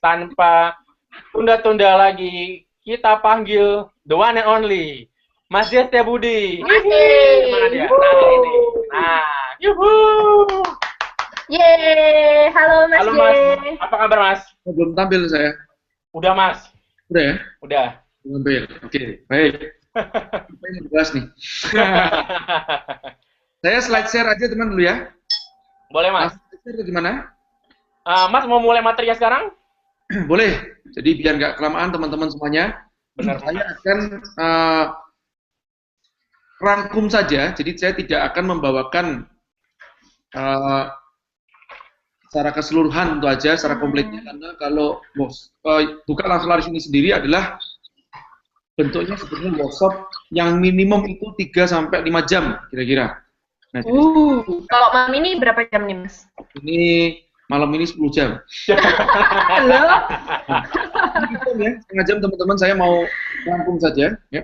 tanpa tunda-tunda lagi, kita panggil the one and only Mas Dia Setiabudi. Mana dia? Nah, ini. Nah, yuhu. Yeay, halo Mas Halo J. Mas, apa kabar Mas? Belum tampil saya. Udah Mas? Udah ya? Udah. Belum tampil. Oke, baik. Apa yang dibahas nih? Saya slide share aja teman dulu ya. Boleh Mas? Slide share atau gimana? Mas mau mulai materi ya sekarang? Boleh. Jadi biar nggak kelamaan teman-teman semuanya. Benar. Saya akan rangkum saja. Jadi saya tidak akan membawakan secara keseluruhan itu aja, secara kompletnya, karena kalau buka langsung laris ini sendiri adalah bentuknya sebenarnya workshop yang minimum itu 3-5 jam kira-kira. Nah, jadi Kalau malam ini berapa jam nih Mas? ini malam ini 10 jam. Halo? Ya, setengah jam teman-teman, saya mau rangkum saja. Ya.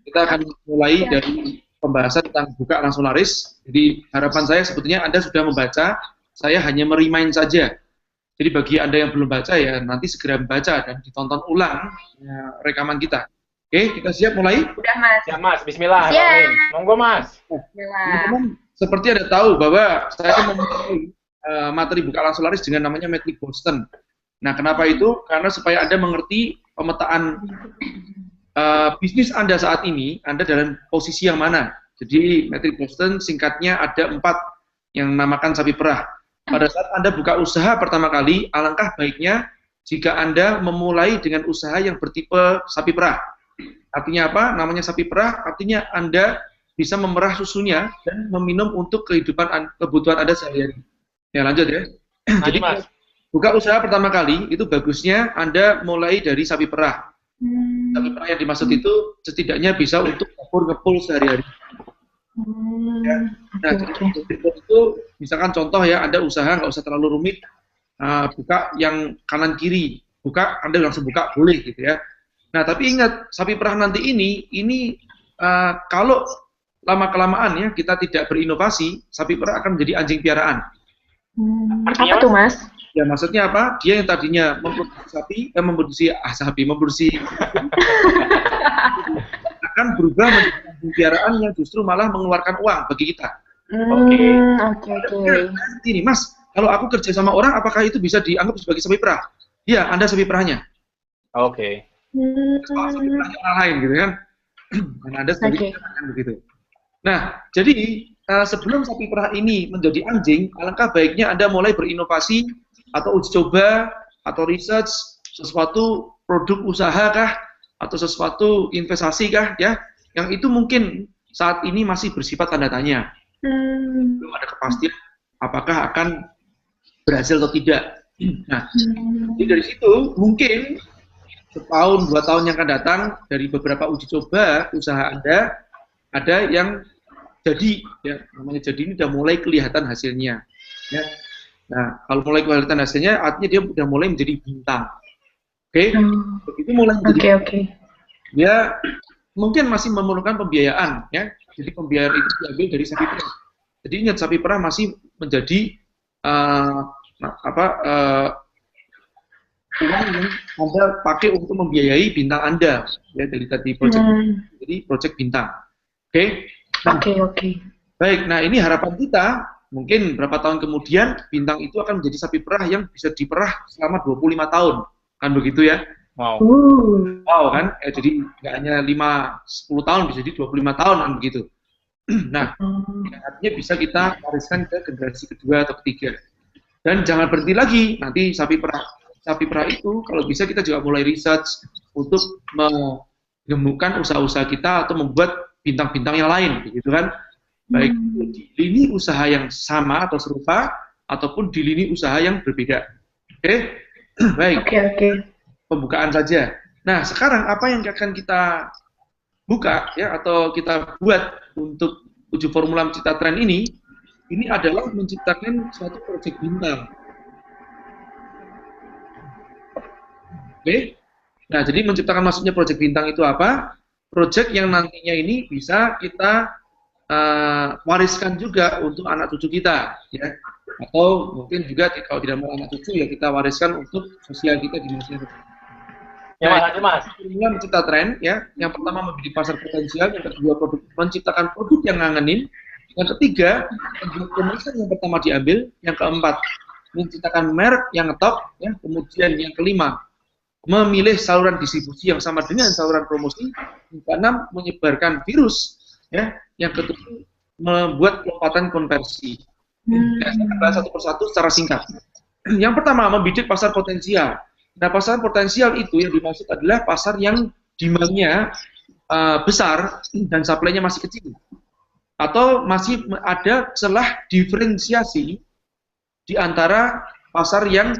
Kita akan mulai dari pembahasan tentang buka langsung laris. Jadi harapan saya sebetulnya Anda sudah membaca. Saya hanya merimain saja. Jadi bagi Anda yang belum baca ya nanti segera membaca dan ditonton ulang rekaman kita. Oke, kita siap mulai? Udah Mas. Ya Mas, bismillah. Siap. Monggo Mas. Bismillah. Teman-teman, seperti Anda tahu bahwa saya akan memulai materi buka langsung laris dengan namanya Metrik Boston. Nah, kenapa itu? Karena supaya Anda mengerti pemetaan bisnis Anda saat ini, Anda dalam posisi yang mana. Jadi Metrik Boston singkatnya ada 4 yang namakan sapi perah. Pada saat Anda buka usaha pertama kali, alangkah baiknya jika Anda memulai dengan usaha yang bertipe sapi perah. Artinya apa? Namanya sapi perah, artinya Anda bisa memerah susunya dan meminum untuk kebutuhan Anda sehari-hari. Ya, lanjut ya. Jadi, Mas. buka usaha pertama kali, itu bagusnya Anda mulai dari sapi perah. Sapi perah yang dimaksud itu setidaknya bisa untuk ngepul sehari-hari. Ya. Nah, jadi itu misalkan contoh ya, Anda usaha nggak usah terlalu rumit, buka yang kanan kiri, buka Anda langsung buka boleh gitu ya. Nah, tapi ingat sapi perah nanti ini kalau lama kelamaan ya kita tidak berinovasi, sapi perah akan menjadi anjing piaraan. Apa tuh Mas? Ya maksudnya apa? Dia yang tadinya memproduksi akan berubah menjadi anjing piaraan yang justru malah mengeluarkan uang bagi kita. Oke. Ini Mas, kalau aku kerja sama orang, apakah itu bisa dianggap sebagai sapi perah? Iya, Anda sapi perahnya. Oke. Kalau sapi perahnya orang lain gitu kan? Karena Anda sebagai kan begitu. Nah, jadi sebelum sapi perah ini menjadi anjing, alangkah baiknya Anda mulai berinovasi atau uji coba atau research sesuatu produk usaha kah atau sesuatu investasi kah ya, yang itu mungkin saat ini masih bersifat tanda tanya. Belum ada kepastian apakah akan berhasil atau tidak. Nah, jadi dari situ mungkin setahun 2 tahun yang akan datang dari beberapa uji coba usaha Anda ada yang jadi ya, namanya jadi ini sudah mulai kelihatan hasilnya ya. Nah, kalau mulai kelihatan hasilnya artinya dia sudah mulai menjadi bintang. Oke. Begitu mulai menjadi dia mungkin masih memerlukan pembiayaan ya. Jadi pembiayaan itu diambil dari sapi perah. Jadi ingat sapi perah masih menjadi uang yang Anda pakai untuk membiayai bintang Anda ya, dari tadi project bintang. Oke. Oke. Baik, nah ini harapan kita mungkin berapa tahun kemudian bintang itu akan menjadi sapi perah yang bisa diperah selama 25 tahun. Kan begitu ya? Wow. Wow kan? Jadi nggak hanya 5-10 tahun, bisa jadi 25 tahun kan begitu. Nah, artinya bisa kita wariskan ke generasi kedua atau ketiga. Dan jangan berhenti lagi, nanti sapi perah itu kalau bisa kita juga mulai research untuk menemukan usaha-usaha kita atau membuat bintang-bintang yang lain, begitu kan? Baik di lini usaha yang sama atau serupa, ataupun di lini usaha yang berbeda. Oke? Baik. Oke. Pembukaan saja. Nah, sekarang apa yang akan kita buka ya atau kita buat untuk uji formula mencipta tren ini adalah menciptakan suatu proyek bintang. Oke? Nah, jadi menciptakan maksudnya proyek bintang itu apa? Proyek yang nantinya ini bisa kita wariskan juga untuk anak cucu kita, ya. Atau mungkin juga kalau tidak mau anak cucu ya kita wariskan untuk sosial kita di masa depan. Ya Mas, Mas. Ini mencipta tren ya. Yang pertama membidik pasar potensial, yang kedua menciptakan produk yang ngangenin, yang ketiga kemasan yang pertama diambil, yang keempat menciptakan merek yang ngetop, ya. Kemudian yang kelima memilih saluran distribusi yang sama dengan saluran promosi, yang keenam menyebarkan virus, ya. Yang ketujuh membuat lompatan konversi. Kita bahas satu persatu secara singkat. Yang pertama membidik pasar potensial. Nah, pasar potensial itu yang dimaksud adalah pasar yang demand-nya besar dan supply-nya masih kecil. Atau masih ada celah diferensiasi di antara pasar yang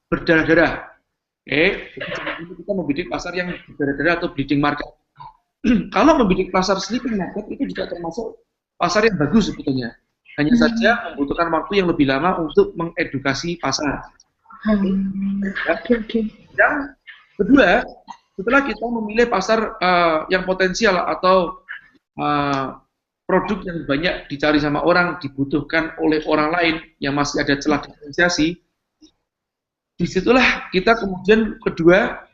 berdarah-darah. Oke, jadi kita membidik pasar yang berdarah-darah atau bleeding market. Kalau membidik pasar sleeping market itu juga termasuk pasar yang bagus sebetulnya. Hanya saja membutuhkan waktu yang lebih lama untuk mengedukasi pasar. Oke. Yang kedua, setelah kita memilih pasar yang potensial atau produk yang banyak dicari sama orang, dibutuhkan oleh orang lain yang masih ada celah diferensiasi, disitulah kita kemudian kedua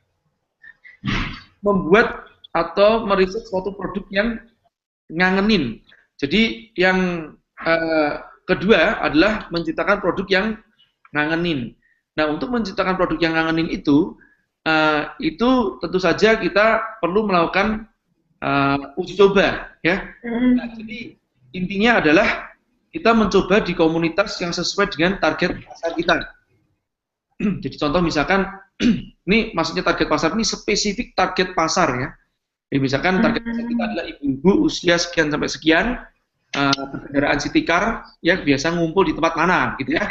membuat atau meriset suatu produk yang ngangenin. Jadi yang kedua adalah menciptakan produk yang ngangenin. Nah, untuk menciptakan produk yang ngangenin itu tentu saja kita perlu melakukan uji coba, ya. Nah, jadi intinya adalah kita mencoba di komunitas yang sesuai dengan target pasar kita. Jadi contoh misalkan, ini maksudnya target pasar ini spesifik target pasar ya. Jadi misalkan target pasar kita adalah ibu-ibu usia sekian sampai sekian, kendaraan city car, ya biasa ngumpul di tempat mana, gitu ya.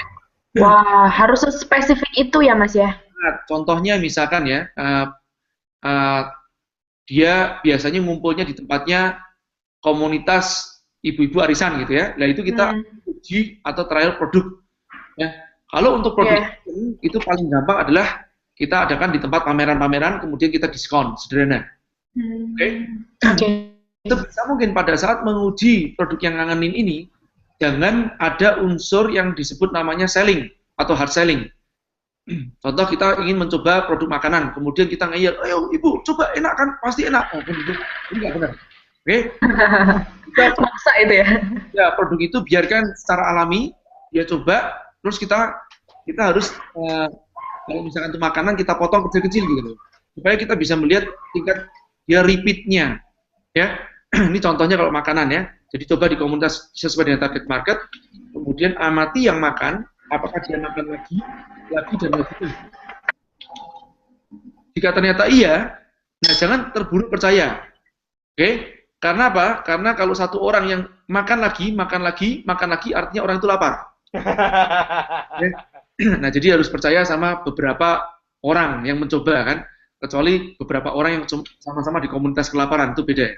Wah, harus spesifik itu ya, Mas ya? Nah, contohnya misalkan ya, dia biasanya ngumpulnya di tempatnya komunitas ibu-ibu arisan gitu ya. Nah itu kita uji atau trial produk. Ya. Kalau untuk produk itu paling gampang adalah kita adakan di tempat pameran-pameran, kemudian kita diskon, sederhana. Oke. Sebisa mungkin pada saat menguji produk yang ngangenin ini, jangan ada unsur yang disebut namanya selling atau hard selling. Contoh kita ingin mencoba produk makanan, kemudian kita ngeyel, ayo ibu coba enak kan, pasti enak. Oh, ini nggak benar. Oke? Kita maksa itu ya? Ya produk itu biarkan secara alami, dia coba, terus kita harus kalau misalkan itu makanan kita potong kecil-kecil gitu, supaya kita bisa melihat tingkat dia repeatnya, ya. Ini contohnya kalau makanan ya. Jadi coba di komunitas sesuai dengan target market, kemudian amati yang makan, apakah dia makan lagi dan lagi. Jika ternyata iya, nah jangan terburu percaya. Oke? Karena apa? Karena kalau satu orang yang makan lagi, artinya orang itu lapar. Nah, jadi harus percaya sama beberapa orang yang mencoba kan, kecuali beberapa orang yang sama-sama di komunitas kelaparan, itu beda.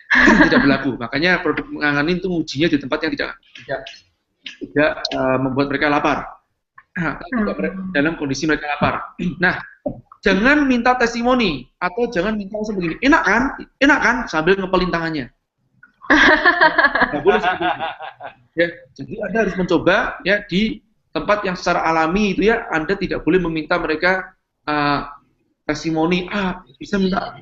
Tidak berlaku. Makanya produk ngangenin itu ujinya di tempat yang tidak membuat mereka lapar. Dalam kondisi mereka lapar. Nah, jangan minta testimoni atau jangan minta langsung begini. Enak kan? Sambil ngepelin tangannya. Nggak boleh seperti itu. Ya, jadi Anda harus mencoba ya di tempat yang secara alami itu ya. Anda tidak boleh meminta mereka testimoni, bisa minta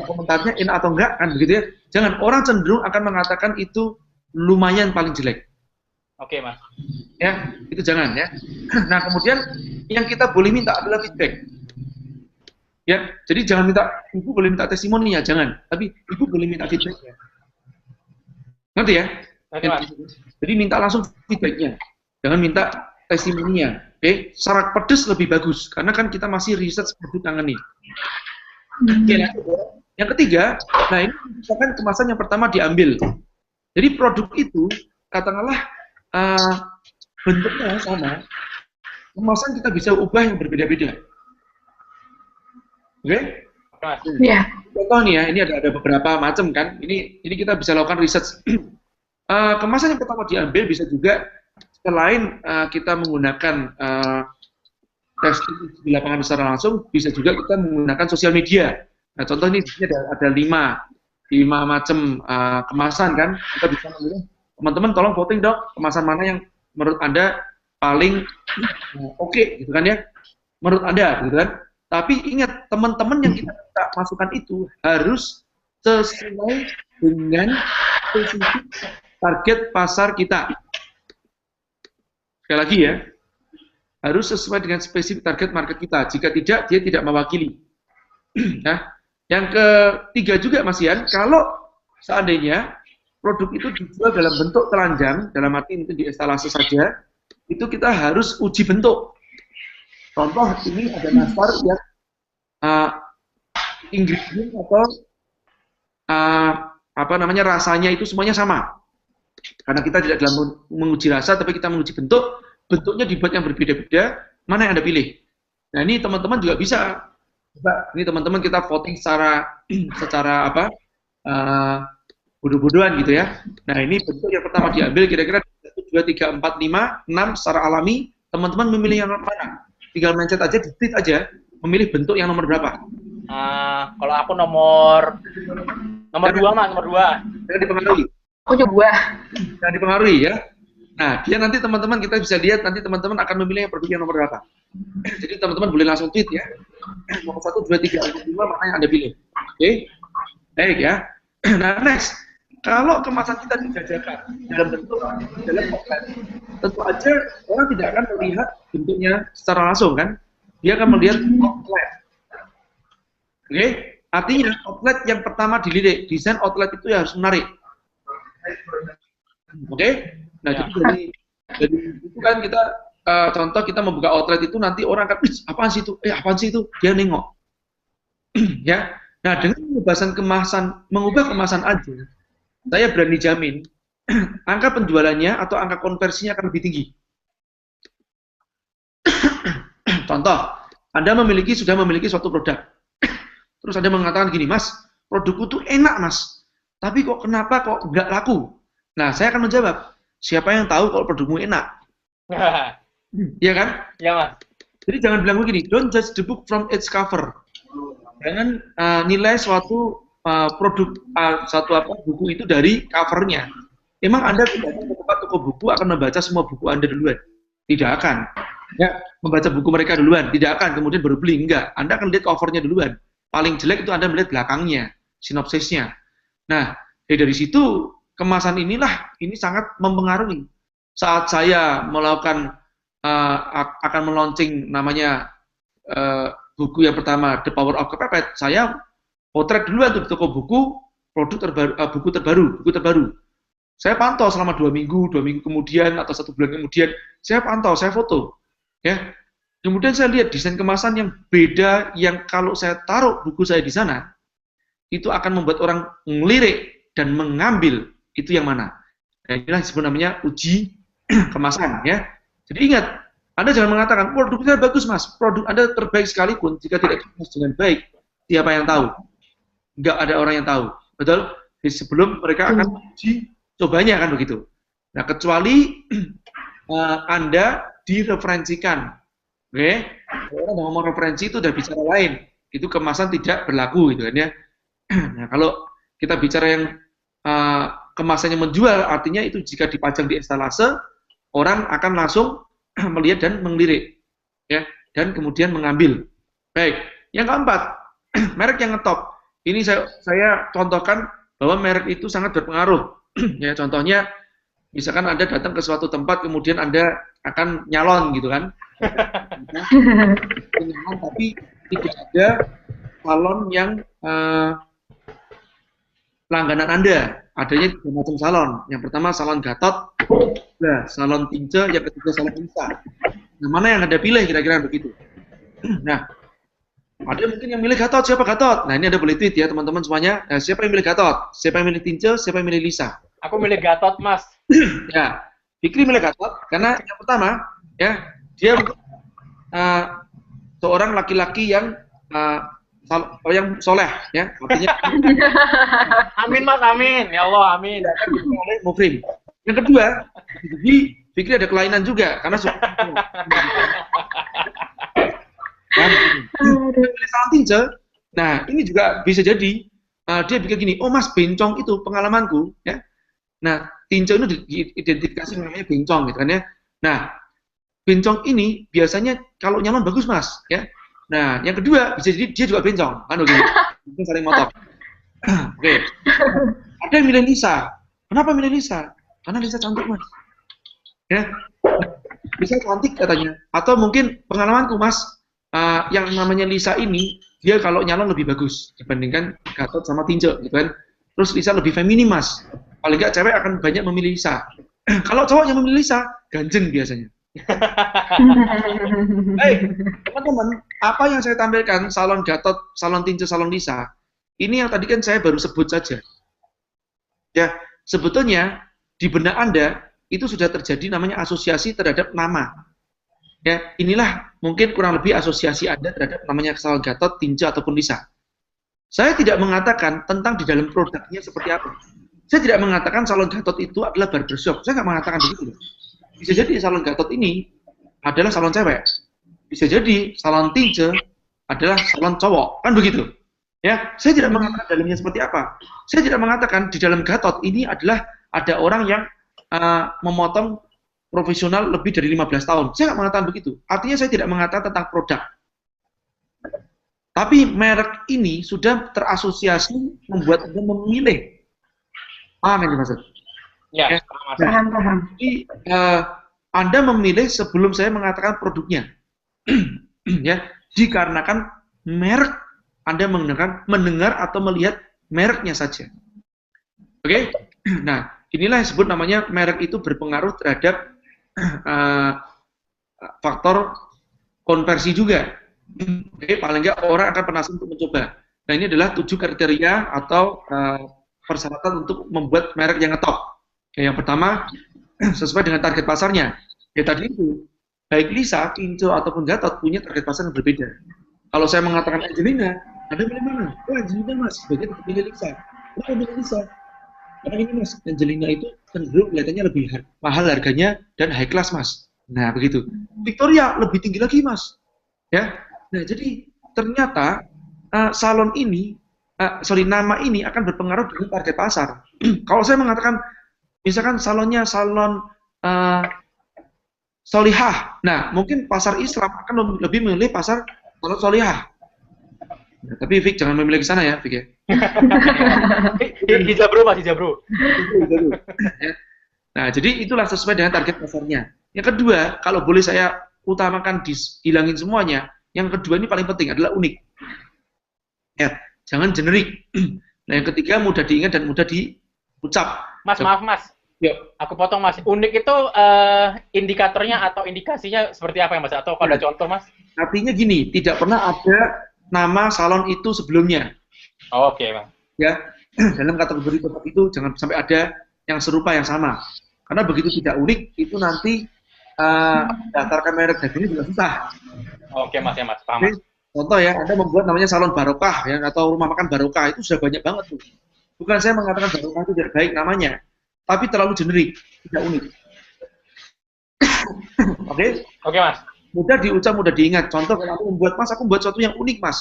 komentarnya enak atau enggak kan begitu ya. Jangan, orang cenderung akan mengatakan itu lumayan paling jelek. Oke, Mas. Ya, itu jangan ya. Nah, kemudian yang kita boleh minta adalah feedback. Ya, jadi jangan minta, ibu boleh minta testimoni ya, jangan. Tapi ibu boleh minta feedback ya. Ngerti ya? Jadi minta langsung feedbacknya. Jangan minta testimoninya. Oke, secara pedes lebih bagus karena kan kita masih riset produk tangan ini. Oke, yang ketiga, nah ini misalkan kemasan yang pertama diambil. Jadi produk itu katakanlah bentuknya sama, kemasan kita bisa ubah yang berbeda-beda. Oke? Iya. Contoh nih ya, ini ada beberapa macam kan. Ini kita bisa lakukan riset. Kemasan yang pertama diambil bisa juga selain kita menggunakan testing di lapangan secara langsung, bisa juga kita menggunakan sosial media. Nah, contoh ini ada 5 macam kemasan kan. Kita bisa memilih, teman-teman tolong voting dong, kemasan mana yang menurut Anda paling oke, gitu kan ya, menurut Anda, gitu kan. Tapi ingat, teman-teman yang kita masukkan itu harus sesuai dengan spesifik target pasar kita. Sekali lagi ya, harus sesuai dengan spesifik target market kita. Jika tidak, dia tidak mewakili. Nah, yang ketiga juga Mas Ian, kalau seandainya produk itu dijual dalam bentuk telanjang, dalam arti itu di instalasi saja, itu kita harus uji bentuk. Contoh, ini ada nastar yang ingredient atau rasanya itu semuanya sama. Karena kita tidak dalam menguji rasa, tapi kita menguji bentuk. Bentuknya dibuat yang berbeda-beda, mana yang Anda pilih. Nah, ini teman-teman juga bisa. Ini teman-teman kita voting secara bodoh-bodohan gitu ya. Nah, ini bentuk yang pertama diambil kira-kira 1, 2, 3, 4, 5, 6 secara alami. Teman-teman memilih yang mana? Tinggal mencet aja, di-tweet aja, memilih bentuk yang nomor berapa. Kalau aku nomor 2 Mas, nomor 2. Jangan dipengaruhi. Aku juga. Jangan dipengaruhi ya. Nah, dia nanti teman-teman kita bisa lihat nanti teman-teman akan memilih yang produk yang nomor berapa. Jadi teman-teman boleh langsung tweet ya. Nomor 1, 2, 3, 4, 5 mana yang Anda pilih. Oke. Baik ya. Nah, next. Kalau kemasan kita dijajakan dalam bentuk dalam outlet, tentu aja orang tidak akan melihat bentuknya secara langsung kan. Dia akan melihat outlet. Oke. Artinya outlet yang pertama dilirik, desain outlet itu harus menarik. Oke. Nah, jadi itu kan kita contoh kita membuka outlet itu nanti orang akan, apaan sih itu? Apaan sih itu? Dia nengok. Ya. Nah, dengan mengubah kemasan aja, saya berani jamin angka penjualannya atau angka konversinya akan lebih tinggi. Contoh, Anda sudah memiliki suatu produk. Terus Anda mengatakan gini, Mas, produkku tuh enak, Mas. Tapi kenapa nggak laku? Nah, saya akan menjawab, siapa yang tahu kalau produkmu enak? Iya kan? Iya, Mas. Jadi jangan bilang begini, don't judge the book from its cover. Jangan nilai suatu produk, buku itu dari covernya. Emang Anda tidak akan ke tempat toko buku akan membaca semua buku Anda duluan? Tidak akan. Ya, membaca buku mereka duluan, tidak akan, kemudian baru beli, enggak. Anda akan lihat covernya duluan. Paling jelek itu Anda melihat belakangnya, sinopsisnya. Nah, dari situ kemasan ini sangat mempengaruhi. Saat saya melakukan akan meluncing namanya buku yang pertama The Power of Kepepet, saya potret duluan tuh di toko buku buku terbaru. Saya pantau selama 2 minggu kemudian atau 1 bulan kemudian, saya pantau, saya foto, ya. Kemudian saya lihat desain kemasan yang beda, yang kalau saya taruh buku saya di sana, itu akan membuat orang ngelirik dan mengambil itu yang mana. Nah, inilah disebut namanya uji kemasan, ya. Jadi ingat, Anda jangan mengatakan produknya bagus, Mas, produk Anda terbaik sekalipun jika tidak dikemas dengan baik, siapa yang tahu? Nggak ada orang yang tahu, betul? Jadi sebelum mereka akan uji cobanya kan begitu. Nah, kecuali Anda direferensikan. Oke, kalau ngomong referensi itu udah bicara lain, itu kemasan tidak berlaku gitu kan ya. Nah, kalau kita bicara yang kemasannya menjual, artinya itu jika dipajang di instalase, orang akan langsung melihat dan melirik, ya, dan kemudian mengambil. Baik, yang keempat, merek yang ngetop. Ini saya contohkan bahwa merek itu sangat berpengaruh. Ya, contohnya, misalkan Anda datang ke suatu tempat, kemudian Anda akan nyalon gitu kan. Tapi tidak ada salon yang langganan Anda. Adanya 3 macam salon. Yang pertama salon Gatot, salon Tince, yang ketiga salon Lisa. Nah, mana yang Anda pilih kira-kira begitu? Nah, ada mungkin yang milih Gatot, siapa Gatot? Nah, ini Anda boleh tweet ya teman-teman semuanya. Nah, siapa yang milih Gatot? Siapa yang milih Tince? Siapa yang milih Lisa? Aku milih Gatot, Mas. Ya, Fikri milih Gatot karena yang pertama, ya, dia seorang laki-laki yang soleh, ya, artinya. Amin, Mas, amin. Ya Allah, amin. Oleh Mukrim. Yang kedua, jadi Fikri ada kelainan juga karena nah, ini juga bisa jadi dia bikin gini, oh Mas, bencong itu pengalamanku, ya. Nah, Tince itu diidentifikasi namanya bencong gitu kan ya. Nah, bencong ini biasanya kalau nyalon bagus Mas, ya. Nah, yang kedua bisa jadi dia juga bencong, kan begitu. Mungkin saling motor. Oke. Ada yang milih Lisa. Kenapa milih Lisa? Karena Lisa cantik Mas. Ya. Lisa cantik katanya. Atau mungkin pengalamanku Mas, yang namanya Lisa ini dia kalau nyalon lebih bagus dibandingkan Gatot sama Tinjo, gitu kan. Terus Lisa lebih feminim Mas. Paling nggak cewek akan banyak memilih Lisa. Kalau cowok yang memilih Lisa, ganjeng biasanya. Baik, teman-teman, apa yang saya tampilkan salon Gatot, salon Tinjo, salon Lisa, ini yang tadi kan saya baru sebut saja. Ya, sebetulnya di benak Anda itu sudah terjadi namanya asosiasi terhadap nama. Ya, inilah mungkin kurang lebih asosiasi Anda terhadap namanya salon Gatot, Tinjo ataupun Lisa. Saya tidak mengatakan tentang di dalam produknya seperti apa. Saya tidak mengatakan salon Gatot itu adalah barbershop. Saya nggak mengatakan begitu. Bisa jadi salon Gatot ini adalah salon cewek. Bisa jadi salon Tinjo adalah salon cowok. Kan begitu. Ya, saya tidak mengatakan dalamnya seperti apa. Saya tidak mengatakan di dalam Gatot ini adalah ada orang yang memotong profesional lebih dari 15 tahun. Saya nggak mengatakan begitu. Artinya saya tidak mengatakan tentang produk. Tapi merek ini sudah terasosiasi membuat Anda memilih. Paham yang dimaksud? Ya, paham. Jadi Anda memilih sebelum saya mengatakan produknya. Ya, dikarenakan merek Anda mendengar atau melihat mereknya saja. Oke? Nah, inilah yang disebut namanya merek itu berpengaruh terhadap faktor konversi juga. Oke, paling nggak orang akan penasaran untuk mencoba. Nah, ini adalah 7 kriteria atau persyaratan untuk membuat merek yang ngetop. Yang pertama, sesuai dengan target pasarnya. Ya tadi itu, baik Lisa, Tinjo, ataupun Gatot punya target pasar yang berbeda. Kalau saya mengatakan Angelina, Anda pilih mana? Oh, Angelina Mas, sebagian tetap pilih Lisa. Kenapa pilih Lisa? Karena ini Mas, Angelina itu cenderung kelihatannya lebih mahal harganya dan high class Mas. Nah, begitu. Victoria lebih tinggi lagi Mas. Ya. Nah, jadi ternyata salon ini, nama ini akan berpengaruh dengan target pasar. Kalau saya mengatakan misalkan salonnya salon Solihah. Nah, mungkin pasar Islam akan lebih memilih pasar salon Solihah. Nah, tapi Vic jangan memilih ke sana ya, Vic ya. Hijabro Mas, hijabro. Ya. Nah, jadi itulah sesuai dengan target pasarnya. Yang kedua, kalau boleh saya utamakan hilangin semuanya, yang kedua ini paling penting adalah unik. Ya, jangan generik. Nah, yang ketiga mudah diingat dan mudah diucap. Mas, maaf Mas. Yuk. Aku potong Mas. Unik itu indikatornya atau indikasinya seperti apa ya Mas? Atau kalau ada contoh Mas? Artinya gini, tidak pernah ada nama salon itu sebelumnya. Oh, oke Mas. Ya, dalam kategori tempat itu jangan sampai ada yang serupa yang sama. Karena begitu tidak unik, itu nanti daftarkan merek dagingnya juga susah. Oke Mas, ya Mas, paham. Mas. Contoh ya, Anda membuat namanya salon barokah ya, atau rumah makan barokah, itu sudah banyak banget tuh. Bukan saya mengatakan barokah itu tidak baik namanya, tapi terlalu generik, tidak unik. Oke? Oke Mas. Mudah diucap, mudah diingat. Contoh kalau aku membuat Mas, aku membuat sesuatu yang unik Mas.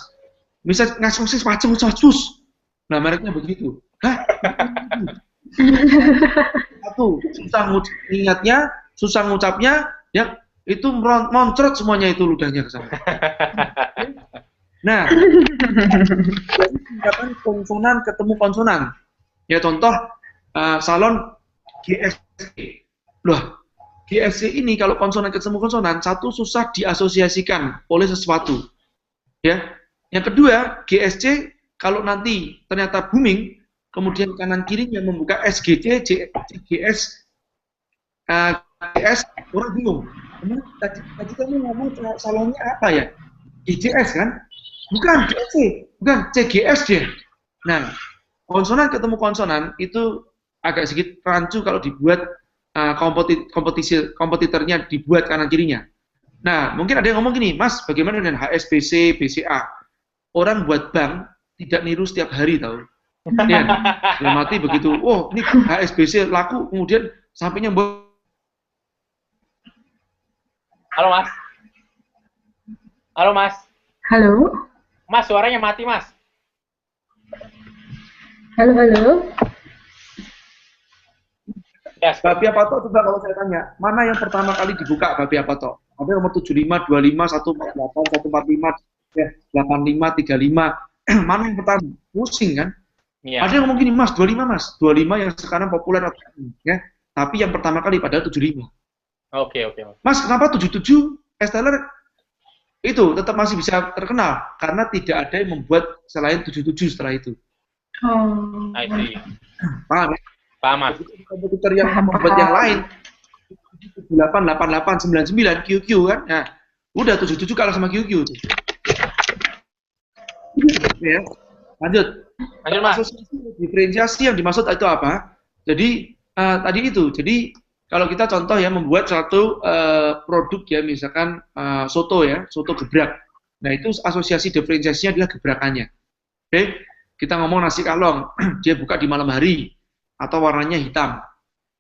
Misal ngasosis macam sus. Nah, mereknya begitu. Hah? Satu, susah ingatnya, susah ngucapnya, ya itu moncrot semuanya itu ludahnya ke sana. Nah, singkatan konsonan ketemu konsonan. Ya contoh salon GSC. Loh, GSC ini kalau konsonan ketemu konsonan, satu susah diasosiasikan oleh sesuatu. Ya. Yang kedua, GSC kalau nanti ternyata booming, kemudian kanan kirinya membuka SGC, GS, GS, orang bingung. Tadi kamu ngomong salonnya apa ya? GJS kan? Bukan GSC, bukan CGS dia. Nah, konsonan ketemu konsonan itu agak sedikit rancu kalau dibuat kompetitornya dibuat kanan kirinya. Nah, mungkin ada yang ngomong gini, Mas, bagaimana dengan HSBC, BCA? Orang buat bank tidak niru setiap hari tahu. Ya, mati begitu. Oh, ini HSBC laku, kemudian sampainya Halo Mas. Halo Mas. Halo. Mas, suaranya mati Mas. Halo. Yes. Babi apa toh coba kalau saya tanya, mana yang pertama kali dibuka babi apa toh? Ada nomor 75, 25, 148, 145, ya, 85, 35. Mana yang pertama? Pusing kan? Iya. Ada yang ngomong gini, Mas, 25 Mas. 25 yang sekarang populer ya. Tapi yang pertama kali padahal 75. Oke. Mas, kenapa 77? Esteller itu tetap masih bisa terkenal karena tidak ada yang membuat selain 77 setelah itu. Oh. I see. Paham ya? Paham, Mas. Komputer yang membuat yang lain 78, 88, 99, QQ kan? Nah, udah 77 kalah sama QQ. Ya, lanjut. Lanjut, Mas. Asosiasi diferensiasi yang dimaksud itu apa? Jadi tadi itu. Jadi kalau kita contoh ya membuat suatu produk ya, misalkan soto ya, soto gebrak. Nah itu asosiasi diferensiasinya adalah gebrakannya. Oke, kita ngomong nasi kalong, dia buka di malam hari atau warnanya hitam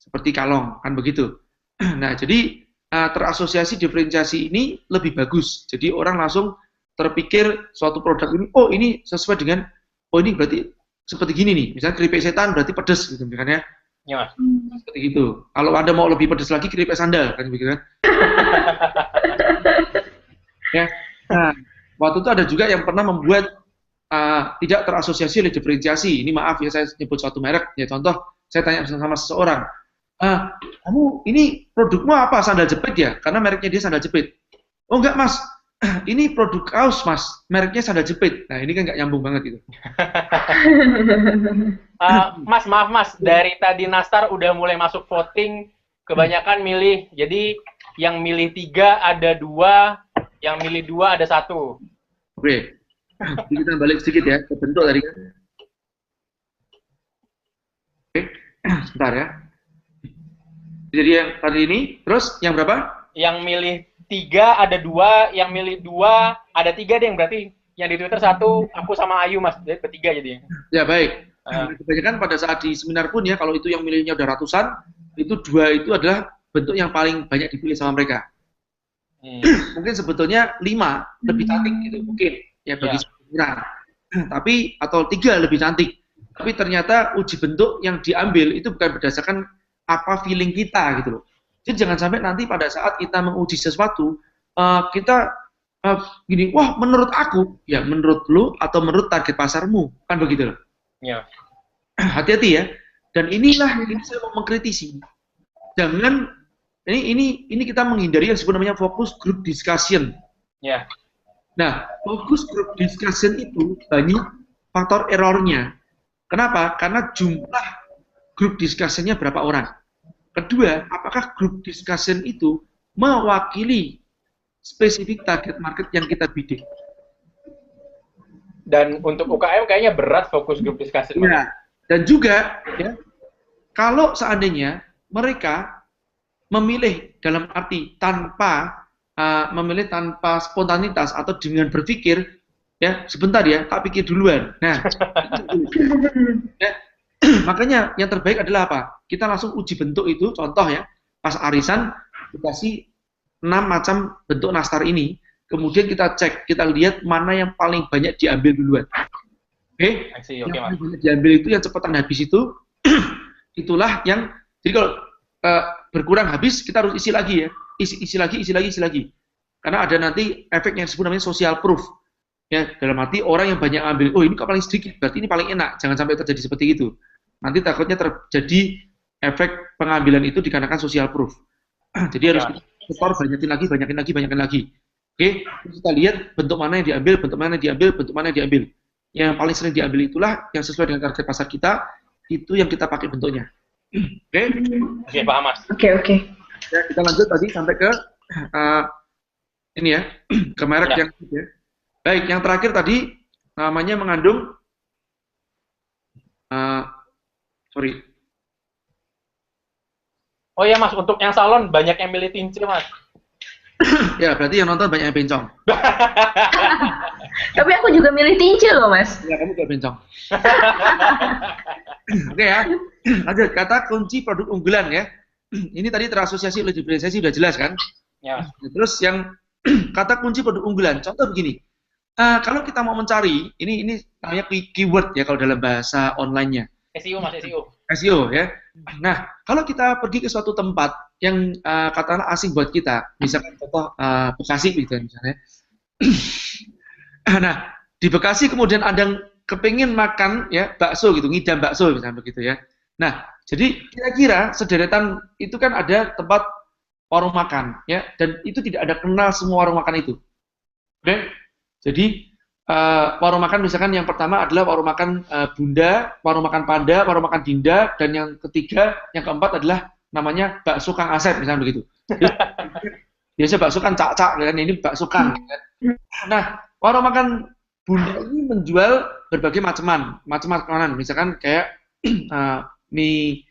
seperti kalong, kan begitu. Nah jadi terasosiasi diferensiasi ini lebih bagus. Jadi orang langsung terpikir suatu produk ini, oh ini sesuai dengan, oh ini berarti seperti gini nih, misalnya keripik setan berarti pedes gitu, misalnya. Iya, Mas. Seperti itu. Kalau Anda mau lebih pedas lagi, keripik sandal, kan begitu kan? Ya. Nah, waktu itu ada juga yang pernah membuat tidak terasosiasi oleh diferensiasi. Ini maaf ya, saya nyebut suatu merek. Ya contoh, saya tanya sama seseorang, kamu ini produkmu apa? Sandal jepit ya? Karena mereknya dia sandal jepit. Oh enggak Mas, ini produk kaos Mas, mereknya sandal jepit. Nah ini kan nggak nyambung banget gitu. Mas, maaf Mas, dari tadi Nastar udah mulai masuk voting, kebanyakan milih. Jadi yang milih 3 ada 2, yang milih 2 ada 1. Oke, jadi kita balik sedikit ya ke bentuk tadi kan. Oke, sebentar ya. Jadi yang tadi ini, terus yang berapa? Yang milih 3 ada 2, yang milih 2 ada 3 deh, yang berarti yang di Twitter 1, aku sama Ayu Mas, jadi ketiga jadi. Ya baik. Kebanyakan pada saat di seminar pun ya, kalau itu yang milihnya udah ratusan, itu 2 itu adalah bentuk yang paling banyak dipilih sama mereka. Mungkin sebetulnya 5 lebih cantik gitu, mungkin ya bagi seminar. Tapi atau 3 lebih cantik. Tapi ternyata uji bentuk yang diambil itu bukan berdasarkan apa feeling kita gitu loh. Jadi jangan sampai nanti pada saat kita menguji sesuatu, kita gini, wah menurut aku, ya menurut lu atau menurut target pasarmu, kan begitu loh. Ya. Hati-hati ya. Dan inilah ini saya mau mengkritisi. Jangan ini kita menghindari yang disebut namanya focus group discussion. Ya. Nah, focus group discussion itu banyak faktor errornya. Kenapa? Karena jumlah group discussion-nya berapa orang. Kedua, apakah group discussion itu mewakili spesifik target market yang kita bidik? Dan untuk UKM kayaknya berat fokus group discussion. Ya, dan juga ya, kalau seandainya mereka memilih dalam arti tanpa memilih tanpa spontanitas atau dengan berpikir, ya sebentar ya, tak pikir duluan. Nah, ya, makanya yang terbaik adalah apa? Kita langsung uji bentuk itu, contoh ya, pas arisan dikasih 6 macam bentuk nastar ini, kemudian kita cek, kita lihat mana yang paling banyak diambil duluan. Oke? Yang paling banyak diambil itu yang cepatan habis itu, itulah yang, jadi kalau berkurang habis, kita harus isi lagi ya, isi lagi. Karena ada nanti efek yang disebut namanya social proof. Ya, dalam arti orang yang banyak ambil, oh ini kok paling sedikit, berarti ini paling enak, jangan sampai terjadi seperti itu. Nanti takutnya terjadi efek pengambilan itu dikarenakan social proof. Jadi harus setor banyakin lagi. Oke, kita lihat bentuk mana yang diambil, bentuk mana yang diambil. Yang paling sering diambil itulah yang sesuai dengan target pasar kita, itu yang kita pakai bentuknya. Oke? Oke, paham Mas. Oke. Ya, kita lanjut tadi sampai ke ini ya, ke merek yang ya. Baik, yang terakhir tadi namanya mengandung Oh iya Mas, untuk yang salon banyak yang milih tince Mas. Ya, berarti yang nonton banyak yang bencong. Tapi aku juga milih tince loh Mas. Ya, kamu juga bencong. Oke ya, lanjut. Kata kunci produk unggulan ya. Ini tadi terasosiasi oleh diferensiasi sudah jelas kan? Ya. Terus yang kata kunci produk unggulan, contoh begini. Kalau kita mau mencari, ini namanya keyword ya kalau dalam bahasa online-nya. SEO Mas, SEO. SEO ya. Nah, kalau kita pergi ke suatu tempat yang katakanlah asing buat kita, misalkan contoh Bekasi gitu misalnya. Nah, di Bekasi kemudian ada kepingin makan ya bakso gitu, ngidam bakso misalnya begitu ya. Nah, jadi kira-kira sederetan itu kan ada tempat warung makan ya, dan itu tidak ada kenal semua warung makan itu. Oke? Jadi warung makan misalkan yang pertama adalah warung makan Bunda, warung makan Panda, warung makan Dinda, dan yang ketiga, yang keempat adalah namanya bakso Kang Asep misalnya begitu. Biasa bakso kan cak-cak kan, ini bakso Kang. Kan? Nah, warung makan Bunda ini menjual berbagai macam makanan, misalkan kayak mie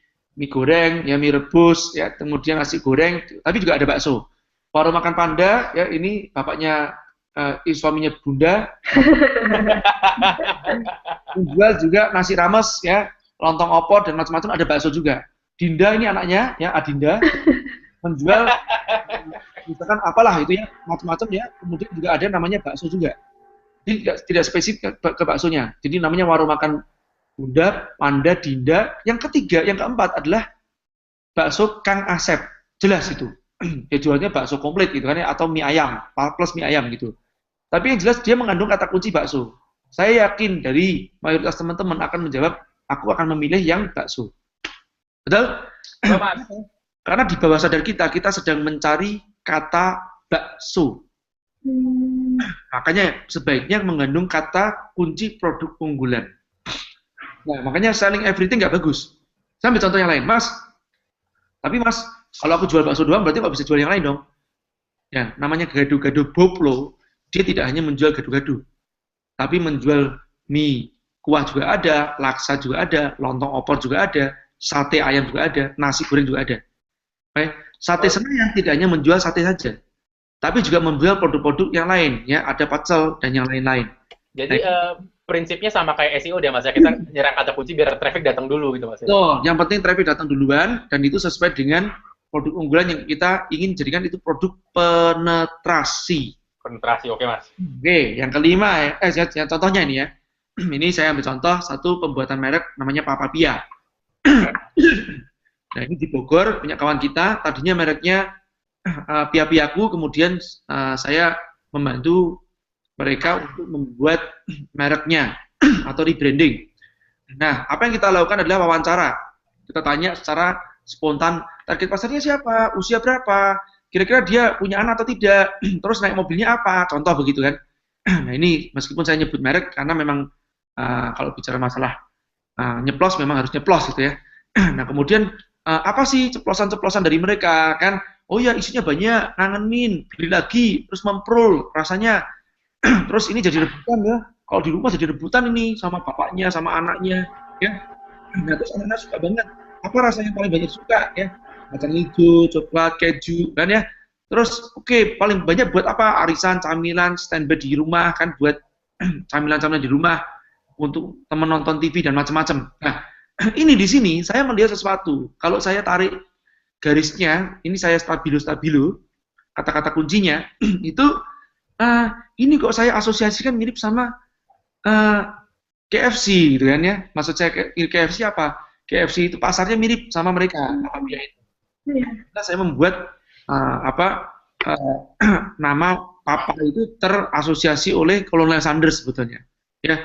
goreng, ya mie rebus, ya kemudian nasi goreng, tapi juga ada bakso. Warung makan Panda, ya ini bapaknya suaminya Bunda, menjual juga nasi rames, ya lontong opor dan macam-macam, ada bakso juga. Dinda ini anaknya, ya Adinda, menjual misalkan apalah itu ya macam-macam ya, kemudian juga ada namanya bakso juga. Jadi tidak spesifik ke baksonya. Jadi namanya warung makan Bunda, Panda, Dinda. Yang ketiga, yang keempat adalah bakso Kang Asep. Jelas itu. Dia jualnya bakso komplit gitu kan ya, atau mie ayam, plus mie ayam gitu. Tapi yang jelas dia mengandung kata kunci bakso. Saya yakin dari mayoritas teman-teman akan menjawab, aku akan memilih yang bakso. Betul? Karena di bawah sadar kita sedang mencari kata bakso. Makanya sebaiknya mengandung kata kunci produk unggulan. Nah, makanya selling everything nggak bagus. Saya ambil contoh yang lain, Mas. Tapi Mas, kalau aku jual bakso doang, berarti nggak bisa jual yang lain dong. Ya, namanya gado-gado Boplo, dia tidak hanya menjual gado-gado, tapi menjual mie kuah juga ada, laksa juga ada, lontong opor juga ada, sate ayam juga ada, nasi goreng juga ada. Oke? Sate Senayan tidak hanya menjual sate saja, tapi juga menjual produk-produk yang lain, ya ada pecel dan yang lain-lain. Jadi prinsipnya sama kayak SEO deh Mas ya, kita nyerang kata kunci biar traffic datang dulu gitu Mas. Betul, yang penting traffic datang duluan dan itu sesuai dengan produk unggulan yang kita ingin jadikan itu produk penetrasi. Penetrasi, oke Mas. Oke, yang kelima yang contohnya ini ya. Ini saya ambil contoh satu pembuatan merek namanya Papa Pia. Nah, ini di Bogor punya kawan kita, tadinya mereknya Pia-Piaku, kemudian saya membantu mereka untuk membuat mereknya atau rebranding. Nah, apa yang kita lakukan adalah wawancara. Kita tanya secara spontan, target pasarnya siapa, usia berapa, kira-kira dia punya anak atau tidak, terus naik mobilnya apa, contoh begitu kan. Nah, ini meskipun saya nyebut merek karena memang kalau bicara masalah nyeplos memang harus nyeplos gitu ya. Nah, kemudian apa sih ceplosan-ceplosan dari mereka kan? Oh ya, isinya banyak, ngangenin, beli lagi, terus memprol, rasanya terus ini jadi rebutan ya. Kalau di rumah jadi rebutan ini sama bapaknya, sama anaknya, ya. Nah, terus anak-anak suka banget. Apa rasa yang paling banyak suka ya? Kacang hijau, coklat, keju, kan ya. Terus oke, paling banyak buat apa? Arisan, camilan, standby di rumah kan, buat camilan-camilan di rumah untuk teman nonton TV dan macam-macam. Nah, ini di sini saya melihat sesuatu. Kalau saya tarik garisnya, ini saya stabilo, kata-kata kuncinya itu ini kok saya asosiasikan mirip sama KFC gitu kan ya. Maksud saya KFC apa? KFC itu pasarnya mirip sama mereka. Nah, saya membuat nama Papa itu terasosiasi oleh Colonel Sanders sebetulnya. Ya.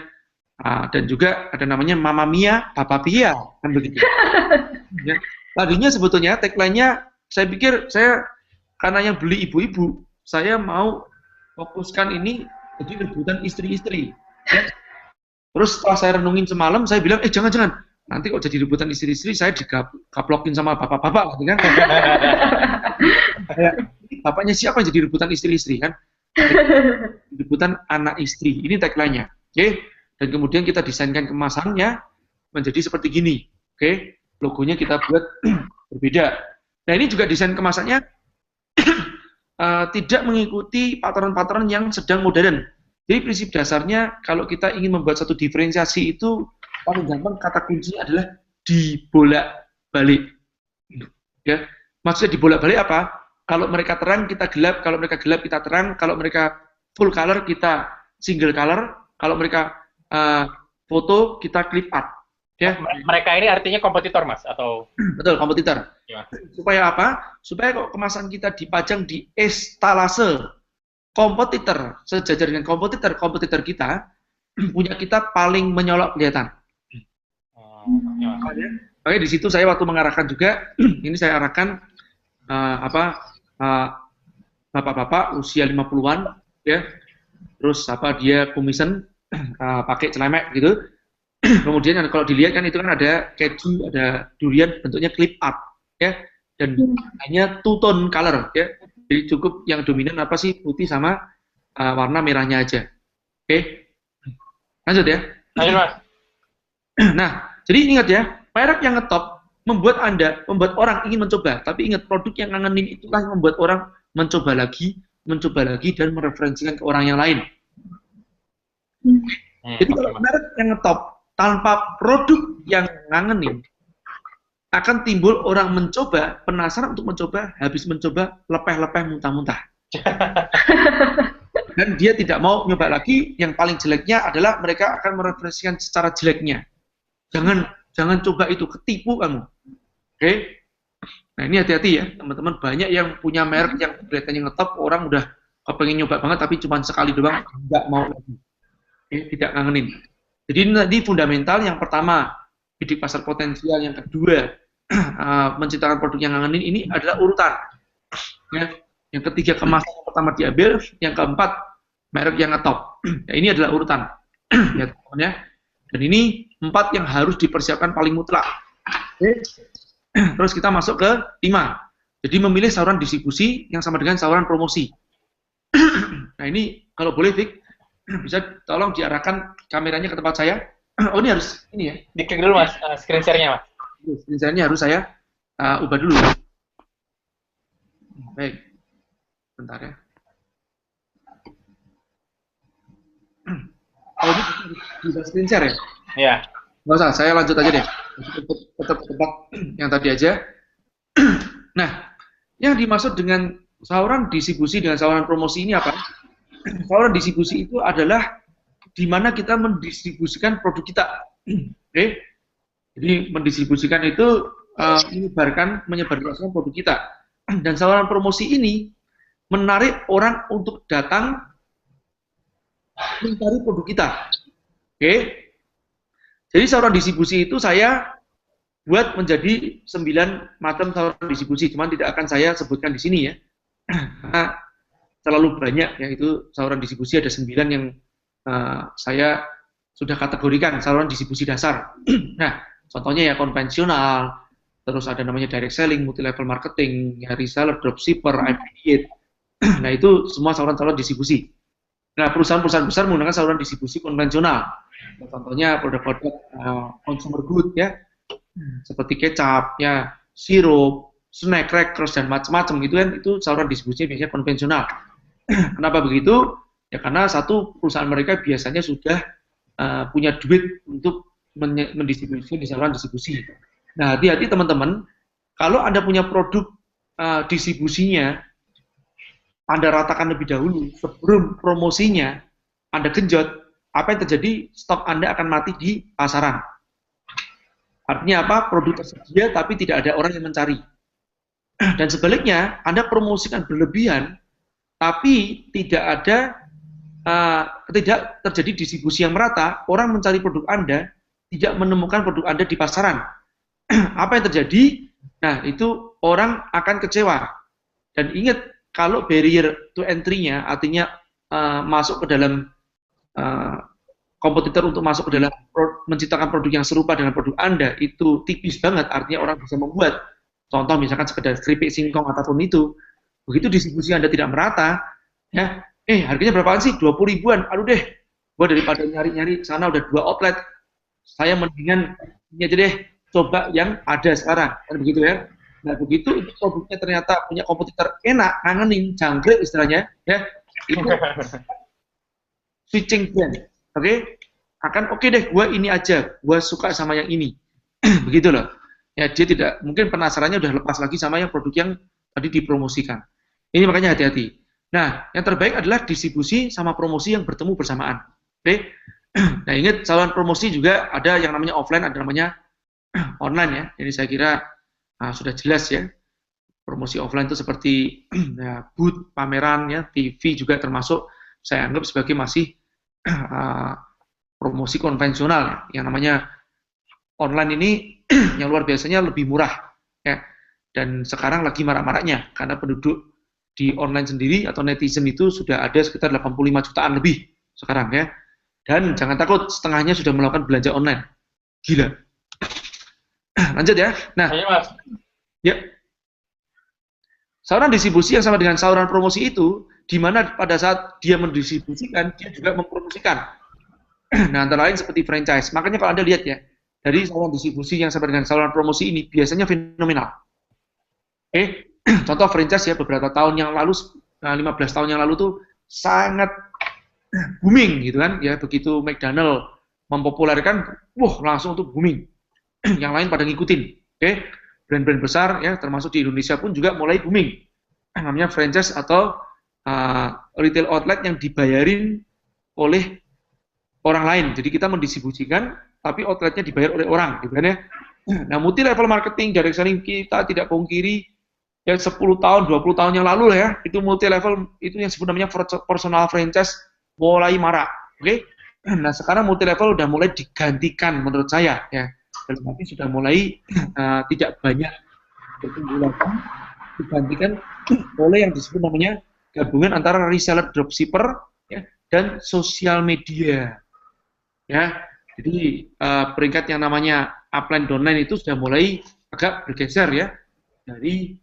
Dan juga ada namanya Mama Mia, Papa Pia, kan begitu. Ya. Tadinya sebetulnya tagline-nya saya pikir karena yang beli ibu-ibu, saya mau fokuskan ini jadi rebutan istri-istri. Ya. Terus setelah saya renungin semalam, saya bilang, jangan-jangan, nanti kok jadi rebutan istri-istri, saya digaplokin sama bapak-bapak, gitu kan? Ini bapaknya siapa yang jadi rebutan istri-istri, kan? Rebutan anak istri, ini tagline-nya. Oke? Dan kemudian kita desainkan kemasannya menjadi seperti gini. Oke? Logonya kita buat berbeda. Nah, ini juga desain kemasannya tidak mengikuti patron-patron yang sedang modern. Jadi prinsip dasarnya kalau kita ingin membuat satu diferensiasi itu paling gampang kata kuncinya adalah dibolak-balik. Ya, maksudnya dibolak-balik apa? Kalau mereka terang kita gelap, kalau mereka gelap kita terang, kalau mereka full color kita single color, kalau mereka foto kita clip art. Ya, Mereka ini artinya kompetitor, Mas, atau betul, kompetitor. gimana? Supaya apa? Supaya kok kemasan kita dipajang di etalase kompetitor, sejajar dengan kompetitor kita, punya kita paling menyolok kelihatan. Gimana? Makanya di situ saya waktu mengarahkan juga, ini saya arahkan bapak-bapak usia 50-an, ya, terus dia kumisan, pakai celemek gitu. Kemudian kalau dilihat kan itu kan ada keju, ada durian, bentuknya clip art, ya, dan hanya two tone color, ya. Jadi cukup yang dominan apa sih, putih sama warna merahnya aja. Oke, lanjut ya. Lanjut, Mas. Nah, jadi ingat ya, merek yang ngetop membuat orang ingin mencoba. Tapi ingat, produk yang ngangenin itulah yang membuat orang mencoba lagi, dan mereferensikan ke orang yang lain. Jadi kalau merek yang ngetop tanpa produk yang ngangenin, akan timbul orang mencoba, penasaran untuk mencoba, habis mencoba, lepeh-lepeh muntah-muntah. Dan dia tidak mau nyoba lagi, yang paling jeleknya adalah mereka akan mereferensikan secara jeleknya. Jangan coba itu, ketipu kamu. Oke? Nah ini hati-hati ya, teman-teman. Banyak yang punya merek yang kelihatannya ngetop, orang udah kepengen nyoba banget, tapi cuma sekali doang, nggak mau lagi. Oke, tidak ngangenin. Jadi ini fundamental, yang pertama, bidik pasar potensial, yang kedua, menciptakan produk yang ngangenin, ini adalah urutan. Ya. Yang ketiga, kemasan yang pertama diambil, yang keempat, merek yang ngetop. Ya, ini adalah urutan. Ya, teman-teman ya. Dan ini 4 yang harus dipersiapkan paling mutlak. Oke. Terus kita masuk ke 5. Jadi memilih saluran distribusi yang sama dengan saluran promosi. Nah ini kalau boleh Vic, bisa tolong diarahkan kameranya ke tempat saya. Oh ini harus ini ya. Diklik dulu, Mas, screen share-nya, Mas. Screen share-nya harus saya ubah dulu. Baik. Bentar ya. Oh ini bisa screen share ya? Iya. Nggak usah, saya lanjut aja deh. Tetap tempat yang tadi aja. Nah, yang dimaksud dengan saluran distribusi dengan saluran promosi ini apa? Saluran distribusi itu adalah di mana kita mendistribusikan produk kita. Oke? Jadi mendistribusikan itu menyebarluaskan produk kita. Dan saluran promosi ini menarik orang untuk datang mencari produk kita. Oke? Jadi saluran distribusi itu saya buat menjadi 9 macam saluran distribusi, cuman tidak akan saya sebutkan di sini ya. Karena terlalu banyak, yaitu saluran distribusi ada 9 yang saya sudah kategorikan saluran distribusi dasar. Nah, contohnya ya konvensional, terus ada namanya direct selling, multi level marketing, ya reseller, dropshipper, affiliate. Nah, itu semua saluran-saluran distribusi. Nah, perusahaan-perusahaan besar menggunakan saluran distribusi konvensional. Contohnya produk-produk consumer good ya, seperti kecap, ya, sirup, snack, crackers dan macam-macam gitu kan, itu saluran distribusinya biasanya konvensional. Kenapa begitu? Ya karena satu, perusahaan mereka biasanya sudah punya duit untuk mendistribusi di saluran distribusi. Nah, hati-hati teman-teman, kalau Anda punya produk distribusinya, Anda ratakan lebih dahulu sebelum promosinya Anda genjot, apa yang terjadi? Stok Anda akan mati di pasaran. Artinya apa? Produk tersedia tapi tidak ada orang yang mencari. Dan sebaliknya, Anda promosikan berlebihan, tapi tidak terjadi distribusi yang merata, orang mencari produk Anda, tidak menemukan produk Anda di pasaran. Apa yang terjadi? Nah, itu orang akan kecewa. Dan ingat, kalau barrier to entry-nya, artinya masuk ke dalam kompetitor untuk masuk ke dalam menciptakan produk yang serupa dengan produk Anda, itu tipis banget, artinya orang bisa membuat. Contoh misalkan sekedar keripik singkong ataupun itu, begitu distribusi Anda tidak merata, ya, harganya berapaan sih? 20 ribuan, aduh deh, gua daripada nyari-nyari sana udah 2 outlet, saya mendingan ini aja deh, coba yang ada sekarang, kan begitu ya. Nah begitu itu produknya ternyata punya kompetitor enak, ngangenin, jangkrik istilahnya, ya, itu switching brand, oke? Akan oke deh, gua ini aja, gua suka sama yang ini, begitu loh. Ya dia tidak, mungkin penasarannya udah lepas lagi sama yang produk yang tadi dipromosikan. Ini makanya hati-hati. Nah, yang terbaik adalah distribusi sama promosi yang bertemu bersamaan. Oke? Nah, ingat saluran promosi juga ada yang namanya offline, ada namanya online ya. Ini saya kira sudah jelas ya. Promosi offline itu seperti ya, booth, pameran ya, TV juga termasuk saya anggap sebagai masih promosi konvensional ya. Yang namanya online ini yang luar biasanya lebih murah ya. Dan sekarang lagi marak-maraknya karena penduduk di online sendiri atau netizen itu sudah ada sekitar 85 jutaan lebih sekarang ya. Dan jangan takut, setengahnya sudah melakukan belanja online. Gila. Lanjut ya. Nah, Ayo, Mas. ya. Saluran distribusi yang sama dengan saluran promosi itu, di mana pada saat dia mendistribusikan, dia juga mempromosikan. Nah, antara lain seperti franchise. Makanya kalau Anda lihat ya, dari saluran distribusi yang sama dengan saluran promosi ini biasanya fenomenal. Contoh franchise ya, beberapa tahun yang lalu, 15 tahun yang lalu tuh sangat booming gitu kan ya, begitu McDonald mempopulerkan, langsung tuh booming. Yang lain pada ngikutin. Brand-brand besar ya, termasuk di Indonesia pun juga mulai booming. Namanya franchise atau retail outlet yang dibayarin oleh orang lain. Jadi kita mendistribusikan tapi outletnya dibayar oleh orang gitu kan ya. Nah, multi level marketing direct selling kita tidak pungkiri ya 10 tahun, 20 tahun yang lalu lah ya, itu multi level itu yang disebut namanya personal franchise mulai marak. Nah, sekarang multi level udah mulai digantikan menurut saya ya. Dalam arti sudah mulai tidak banyak bertumbuh lagi, digantikan oleh yang disebut namanya gabungan antara reseller dropshipper ya, dan sosial media. Ya, jadi peringkat yang namanya upline downline itu sudah mulai agak bergeser ya dari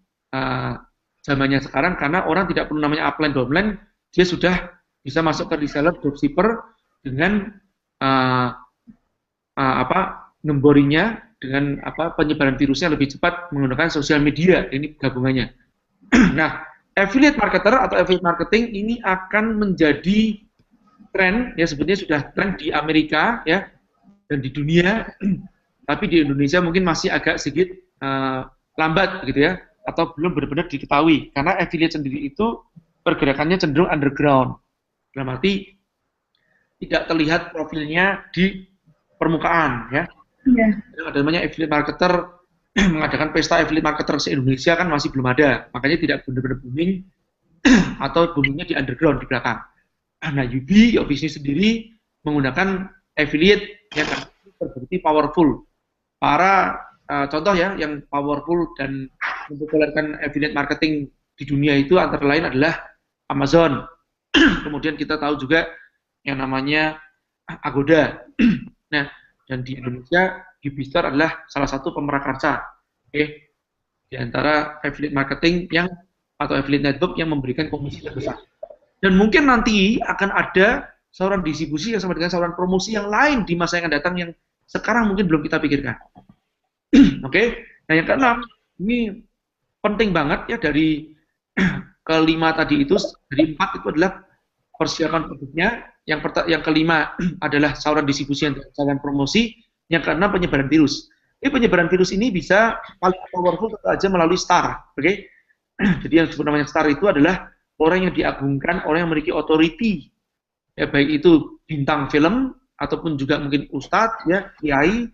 zamannya sekarang, karena orang tidak perlu namanya upline downline, dia sudah bisa masuk ke reseller dropshipper dengan nemborinya dengan penyebaran virusnya lebih cepat menggunakan sosial media. Ini gabungannya. Nah, affiliate marketer atau affiliate marketing ini akan menjadi tren ya, sebetulnya sudah tren di Amerika ya dan di dunia, tapi di Indonesia mungkin masih agak sedikit lambat gitu ya, atau belum benar-benar diketahui karena affiliate sendiri itu pergerakannya cenderung underground. Dalam arti tidak terlihat profilnya di permukaan ya. Iya. Ada namanya affiliate marketer, mengadakan pesta affiliate marketer se-Indonesia kan masih belum ada, makanya tidak benar-benar booming atau boomingnya di underground di belakang. Nah, UB bisnis sendiri menggunakan affiliate yang terbukti powerful. Para contoh ya yang powerful dan mempopulerkan affiliate marketing di dunia itu antara lain adalah Amazon. Kemudian kita tahu juga yang namanya Agoda. Nah, dan di Indonesia Ubistar adalah salah satu pemerakarsa di antara affiliate marketing yang atau affiliate network yang memberikan komisi terbesar. Dan mungkin nanti akan ada saluran distribusi yang sama dengan saluran promosi yang lain di masa yang akan datang yang sekarang mungkin belum kita pikirkan. Nah yang keenam, ini penting banget ya, dari kelima tadi itu, dari 4 itu adalah persiapan produknya, yang kelima adalah saluran distribusi dan saluran promosi, yang keenam penyebaran virus. Penyebaran virus ini bisa paling powerful saja melalui star. Jadi yang disebut namanya star itu adalah orang yang diagungkan, orang yang memiliki authority, ya, baik itu bintang film ataupun juga mungkin ustadz, ya, kiai,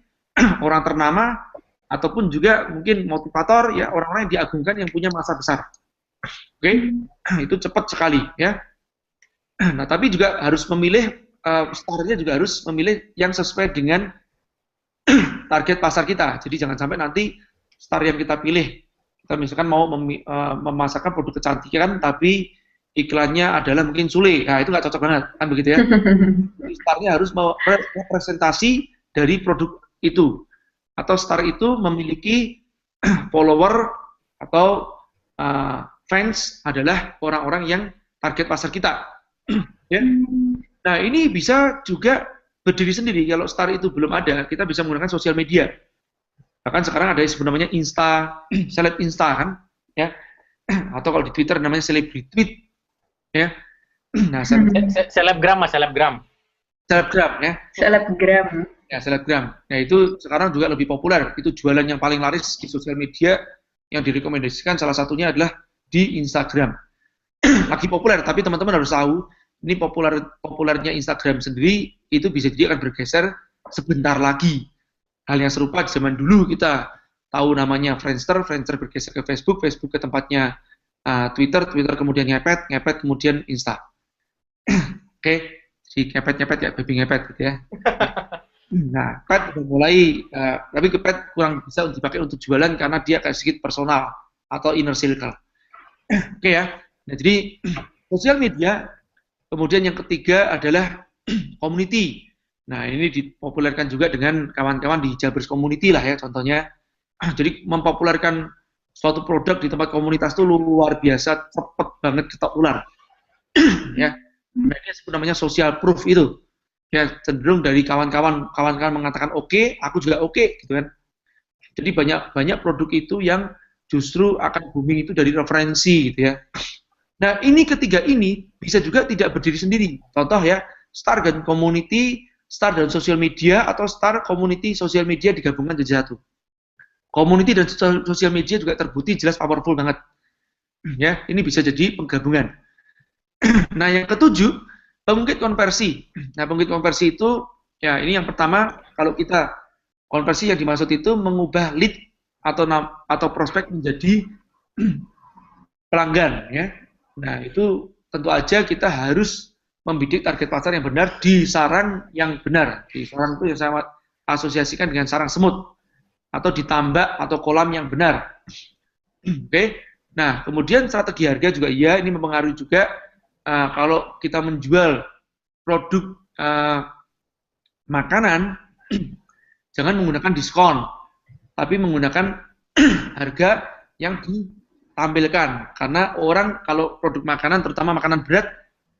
orang ternama, ataupun juga mungkin motivator, ya, orang-orang yang diagungkan yang punya masa besar. Itu cepat sekali, ya. Nah, tapi juga harus memilih starnya, juga harus memilih yang sesuai dengan target pasar kita. Jadi jangan sampai nanti star yang kita pilih, kita misalkan mau memasarkan produk kecantikan, tapi iklannya adalah mungkin Sule. Nah, itu nggak cocok banget, kan begitu ya. Jadi starnya harus representasi dari produk itu. Atau star itu memiliki follower atau fans adalah orang-orang yang target pasar kita. Ya. Nah, ini bisa juga berdiri sendiri. Kalau star itu belum ada, kita bisa menggunakan sosial media. Bahkan sekarang ada yang disebut namanya Insta, seleb Insta kan, ya. Atau kalau di Twitter namanya celebrity tweet, ya. Nah, selebgram mas, selebgram. Selebgram, ya. Selebgram. Ya, selebgram. Nah, itu sekarang juga lebih populer. Itu jualan yang paling laris di sosial media yang direkomendasikan salah satunya adalah di Instagram. Lagi populer, tapi teman-teman harus tahu ini populernya Instagram sendiri itu bisa jadi akan bergeser sebentar lagi. Hal yang serupa di zaman dulu kita tahu namanya Friendster bergeser ke Facebook ke tempatnya Twitter kemudian ngepet kemudian Insta. Oke, si ngepet ya, baby ngepet gitu ya. Nah, pet udah mulai, tapi ke pet kurang bisa dipakai untuk jualan karena dia agak sedikit personal atau inner circle. Oke ya. Nah, jadi sosial media. Kemudian yang ketiga adalah community. Nah, ini dipopulerkan juga dengan kawan-kawan di Jabbers Community lah ya, contohnya. Jadi mempopulerkan suatu produk di tempat komunitas itu luar biasa, cepet banget ketok ular. Ya, nah, ini disebut namanya social proof itu. Ya, cenderung dari kawan-kawan mengatakan oke, aku juga oke, gitu kan. Jadi banyak produk itu yang justru akan booming itu dari referensi, gitu ya. Nah, ini ketiga ini bisa juga tidak berdiri sendiri. Contoh ya, start dan community, start dan social media, atau start community social media digabungkan jadi satu. Community dan social media juga terbukti jelas powerful banget. Ya, ini bisa jadi penggabungan. Nah, yang ketujuh, pengungkit konversi. Nah, pengungkit konversi itu, ya ini yang pertama, kalau kita konversi yang dimaksud itu mengubah lead atau prospek menjadi pelanggan, ya. Nah, itu tentu aja kita harus membidik target pasar yang benar di sarang yang benar. Di sarang itu yang saya asosiasikan dengan sarang semut atau di tambak atau kolam yang benar. Oke. Nah, kemudian strategi harga juga iya, ini mempengaruhi juga. Kalau kita menjual produk makanan, jangan menggunakan diskon, tapi menggunakan harga yang ditampilkan. Karena orang kalau produk makanan, terutama makanan berat,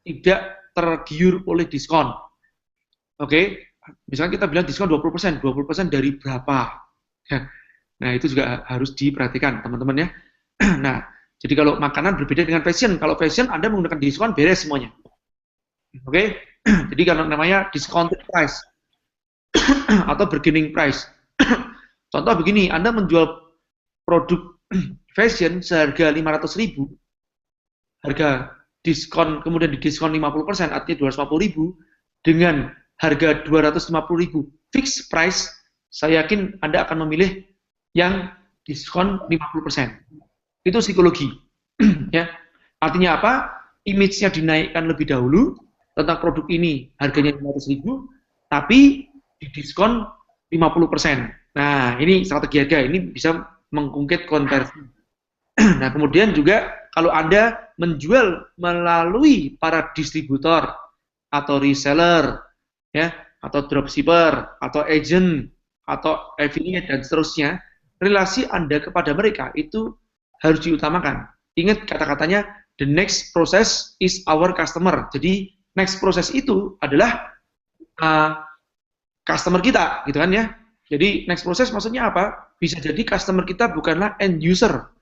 tidak tergiur oleh diskon. Oke, misalnya kita bilang diskon 20%, 20% dari berapa? Nah, itu juga harus diperhatikan, teman-teman ya. Nah, jadi kalau makanan berbeda dengan fashion. Kalau fashion Anda menggunakan diskon, beres semuanya. Oke? Jadi kalau namanya discounted price atau bargaining price. Contoh begini, Anda menjual produk fashion seharga 500.000, harga diskon kemudian didiskon 50%, artinya 250.000 dengan harga 250.000 fixed price, saya yakin Anda akan memilih yang diskon 50%. Itu psikologi. Ya. Artinya apa? Image-nya dinaikkan lebih dahulu tentang produk ini harganya 500.000, tapi didiskon 50%. Nah, ini strategi harga, ini bisa mengungkit konversi. Nah, kemudian juga kalau Anda menjual melalui para distributor atau reseller, ya, atau dropshipper, atau agent, atau affiliate dan seterusnya, relasi Anda kepada mereka itu harus diutamakan. Ingat kata-katanya, the next process is our customer. Jadi next process itu adalah customer kita, gitu kan ya. Jadi next process maksudnya apa? Bisa jadi customer kita bukanlah end user.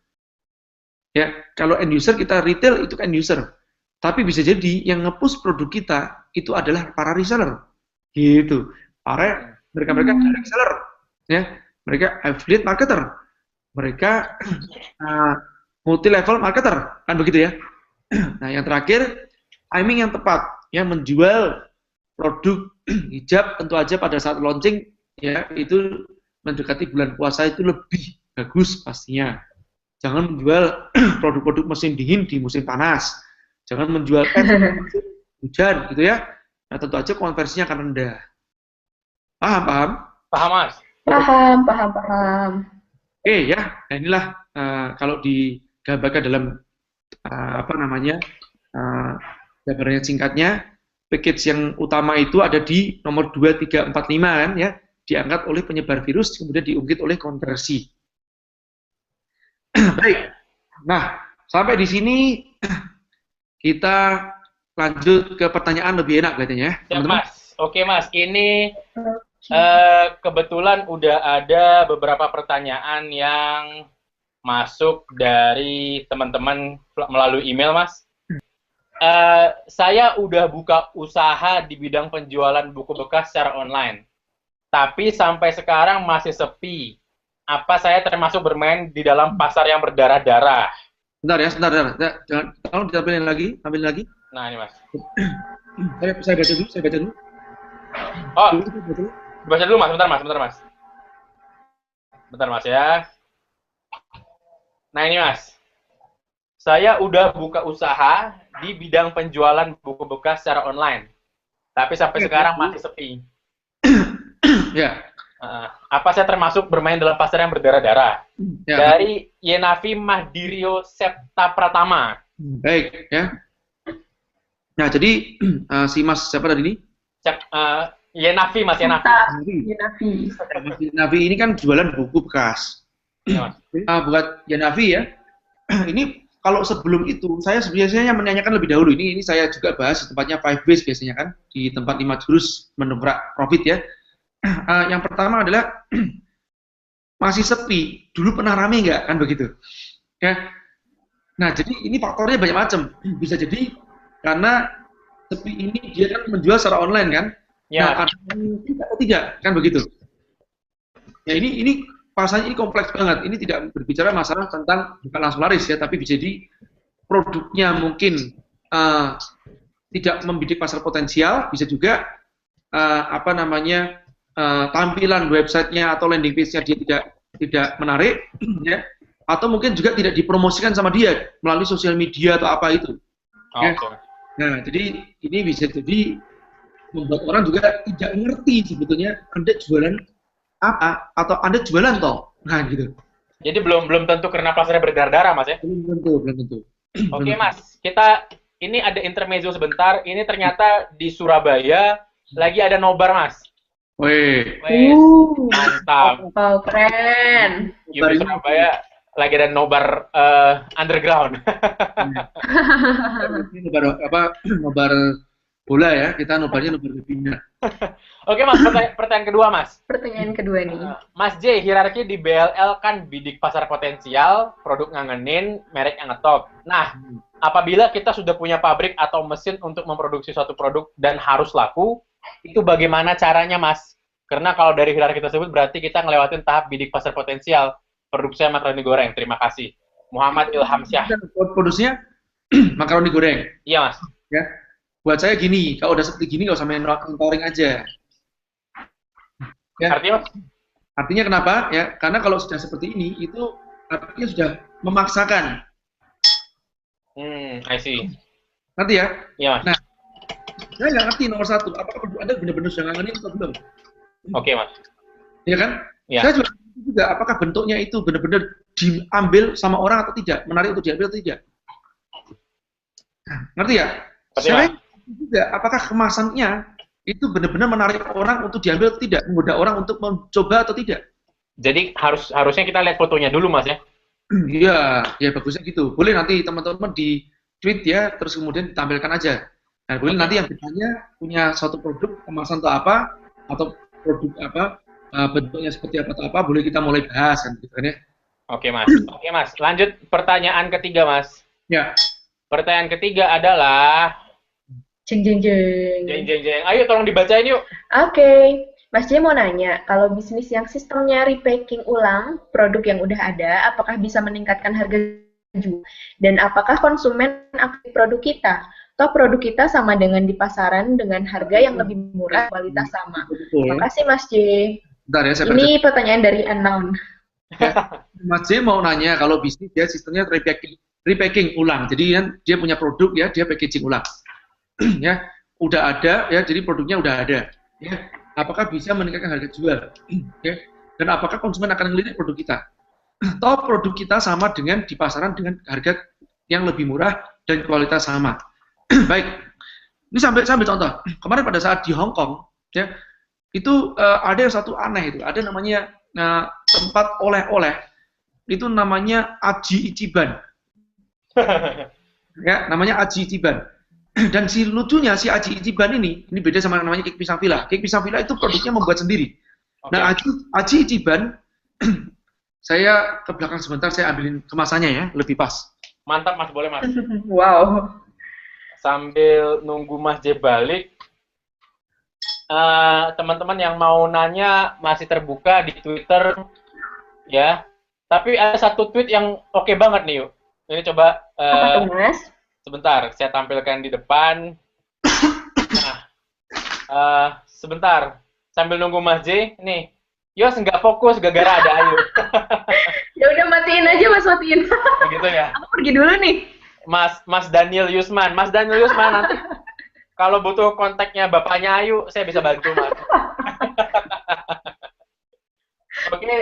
Ya, kalau end user kita retail itu end user. Tapi bisa jadi yang nge-push produk kita itu adalah para reseller. Gitu. Mereka direct seller, ya. Mereka affiliate marketer. Mereka multi level marketer, kan begitu ya. Nah, yang terakhir, timing yang tepat, yang menjual produk hijab tentu aja pada saat launching, ya itu mendekati bulan puasa itu lebih bagus pastinya. Jangan menjual produk-produk musim dingin di musim panas. Jangan menjual musim hujan, gitu ya. Nah, tentu aja konversinya akan rendah. Paham? Paham, Mas? Paham. Oke ya, nah inilah kalau digambarkan dalam gambarnya singkatnya, package yang utama itu ada di nomor 2, 3, 4, 5 kan ya, diangkat oleh penyebar virus, kemudian diungkit oleh konversi. Baik, nah sampai di sini kita lanjut ke pertanyaan lebih enak katanya ya, teman-teman. Mas. Oke Mas, ini kebetulan udah ada beberapa pertanyaan yang masuk dari teman-teman melalui email, Mas. Saya udah buka usaha di bidang penjualan buku bekas secara online, tapi sampai sekarang masih sepi. Apa saya termasuk bermain di dalam pasar yang berdarah-darah? Sebentar. Jangan, tolong ditampilin lagi. Nah, ini Mas. Saya baca dulu, saya baca dulu. Oh, Dulu, saya baca dulu. baca dulu Mas, bentar Mas. Bentar Mas ya. Nah, ini Mas. Saya udah buka usaha di bidang penjualan buku bekas secara online. Tapi sampai sekarang masih sepi. Ya. Apa saya termasuk bermain dalam pasar yang berdarah-darah? Ya. Dari Yenavi Mahdirio Septa Pratama. Baik, ya. Nah, jadi si Mas siapa tadi ini? Yenavi, Mas Yenavi. Yenavi. Navi ini kan jualan buku bekas. Ya, Mas. Buat Yenavi ya. Ini kalau sebelum itu saya biasanya menanyakan lebih dahulu. Ini saya juga bahas di tempatnya Five Ways biasanya kan, di tempat 5 jurus mendongkrak profit ya. Yang pertama adalah masih sepi. Dulu pernah rame nggak kan begitu? Ya. Nah, jadi ini faktornya banyak macam. Bisa jadi karena sepi ini dia kan menjual secara online kan. Ya. Nah, ada yang tidak kan begitu. Ya ini pasarnya ini kompleks banget. Ini tidak berbicara masalah tentang bukan langsung laris ya, tapi bisa jadi produknya mungkin tidak membidik pasar potensial, bisa juga tampilan websitenya atau landing page-nya dia tidak menarik, ya, atau mungkin juga tidak dipromosikan sama dia melalui sosial media atau apa itu. Ya. Okay. Nah, jadi ini bisa jadi membuat orang juga tidak mengerti sebetulnya Anda jualan apa atau Anda jualan toh. Nah, gitu. Jadi belum tentu karena pasarnya berdarah-darah, Mas ya? Belum tentu. Oke, Mas. Kita ini ada intermezzo sebentar. Ini ternyata di Surabaya lagi ada nobar, Mas. Wih. Mantap. Wow, keren. Di Surabaya lagi ada nobar underground. Ini nobar bola ya, kita nobarnya nobar webinar. Oke Mas, pertanyaan kedua Mas. Pertanyaan kedua nih. Mas J, hierarki di BLL kan bidik pasar potensial, produk ngangenin, merek yang ngetop. Nah, apabila kita sudah punya pabrik atau mesin untuk memproduksi suatu produk dan harus laku, itu bagaimana caranya Mas? Karena kalau dari hierarki tersebut berarti kita ngelewatin tahap bidik pasar potensial. Produksinya makaroni goreng, terima kasih. Muhammad Ilham Syah. Produksinya makaroni goreng. Iya Mas. Ya. Buat saya gini, kalau udah seperti gini nggak usah main mentoring aja. Ya. Artinya kenapa? Ya, karena kalau sudah seperti ini, itu artinya sudah memaksakan. I see. Ngerti ya? Iya Mas. Nah, saya nggak ngerti nomor satu, apakah Anda benar-benar sudah ngangenin atau belum? Oke Mas. Iya kan? Ya. Saya juga, apakah bentuknya itu benar-benar diambil sama orang atau tidak? Menarik untuk diambil atau tidak? Nah, ngerti ya? Saya juga, apakah kemasannya itu benar-benar menarik orang untuk diambil atau tidak? Menggoda orang untuk mencoba atau tidak? Jadi harusnya kita lihat fotonya dulu Mas ya? Iya, ya bagusnya gitu. Boleh nanti teman-teman di tweet ya, terus kemudian ditampilkan aja. Nah, boleh nanti yang bertanya punya suatu produk kemasan atau apa, atau produk apa, bentuknya seperti apa atau apa, boleh kita mulai bahas kan gitu kan ya. Oke Mas. Lanjut pertanyaan ketiga Mas. Ya. Pertanyaan ketiga adalah Jeng. Ayo tolong dibacain yuk. Oke. Mas J mau nanya, kalau bisnis yang sistemnya repacking ulang produk yang udah ada, apakah bisa meningkatkan harga jual? Dan apakah konsumen aktif produk kita? Atau produk kita sama dengan di pasaran dengan harga yang lebih murah, kualitas sama? Terima kasih Mas J. Bentar ya, saya Ini pertanyaan dari unknown. Mas J mau nanya, kalau bisnis dia sistemnya repacking ulang. Jadi kan dia punya produk ya, dia packaging ulang. Ya, udah ada ya, jadi produknya udah ada. Ya, apakah bisa meningkatkan harga jual? Ya, dan apakah konsumen akan melirik produk kita? Atau produk kita sama dengan di pasaran dengan harga yang lebih murah dan kualitas sama? Baik, ini sambil contoh. Kemarin pada saat di Hong Kong, ya, itu ada yang satu aneh itu, ada namanya tempat oleh-oleh, itu namanya Aji Ichiban. Ya, namanya Aji Ichiban. Dan si lucunya si Aji Ichiban ini beda sama namanya Cake Pisang Villa. Cake Pisang Villa itu produknya membuat sendiri. Okay. Nah, Aji Ichiban, saya ke belakang sebentar, saya ambilin kemasannya ya, lebih pas. Mantap Mas, boleh Mas. Wow. Sambil nunggu Mas J balik, teman-teman yang mau nanya masih terbuka di Twitter, ya. Tapi ada satu tweet yang oke banget nih yuk. Ini coba. Apa tuh Mas? sebentar, saya tampilkan di depan. Nah, sebentar, sambil nunggu Mas J, nih, Yos nggak fokus gara-gara ada Ayu. Ya udah matiin aja Mas, matiin. Begitu ya. Aku pergi dulu nih. Mas Daniel Yusman nanti kalau butuh kontaknya bapaknya Ayu, saya bisa bantu Mas. Oke,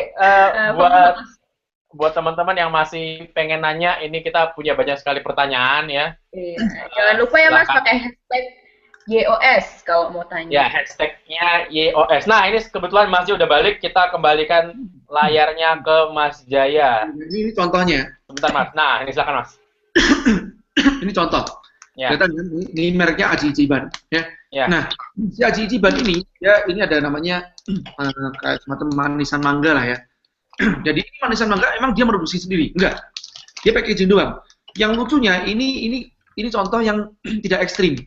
buat teman-teman yang masih pengen nanya, ini kita punya banyak sekali pertanyaan ya. Jangan lupa ya Mas pakai hashtag YOS kalau mau tanya. Ya, hashtagnya YOS. Nah, ini kebetulan Mas J udah balik, kita kembalikan layarnya ke Mas Jaya. Ini contohnya. Sebentar Mas. Nah, ini silakan Mas. Ini contoh. Ya. Kita ini mereknya Aji Ichiban, ya. Ya. Nah, si Aji Ichiban ini, ya ini ada namanya kayak semacam manisan mangga lah ya. Jadi ini manisan mangga emang dia produksi sendiri? Enggak. Dia packaging doang. Yang lucunya ini contoh yang tidak ekstrim.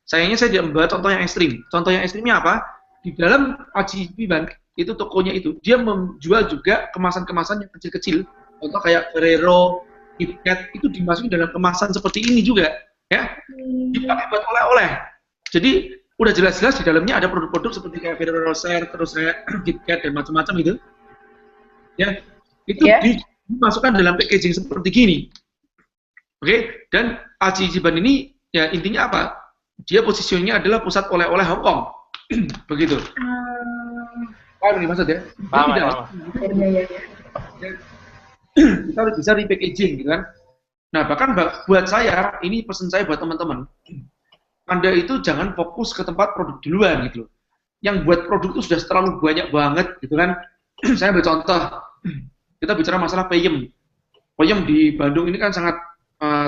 Sayangnya saya tidak membawa contoh yang ekstrim. Contoh yang ekstrimnya apa? Di dalam Aji Ichiban itu tokonya itu dia menjual juga kemasan-kemasan yang kecil-kecil. Contoh kayak Ferrero, KitKat itu dimasukin dalam kemasan seperti ini juga, ya. Dipakai buat oleh-oleh. Jadi udah jelas-jelas di dalamnya ada produk-produk seperti kayak Ferrero Rocher, terus kayak KitKat dan macam-macam itu. Ya, itu dimasukkan dalam packaging seperti gini. Oke, dan Aji Ichiban ini ya intinya apa? Dia posisinya adalah pusat oleh-oleh Hong Kong. Begitu. Paham ini maksud ya? Paham. Iya. Kita harus bisa repackaging gitu kan. Nah, bahkan buat saya, ini pesan saya buat teman-teman. Anda itu jangan fokus ke tempat produk duluan gitu loh. Yang buat produk itu sudah terlalu banyak banget gitu kan. Saya ambil contoh. Kita bicara masalah peyem. Peyem di Bandung ini kan sangat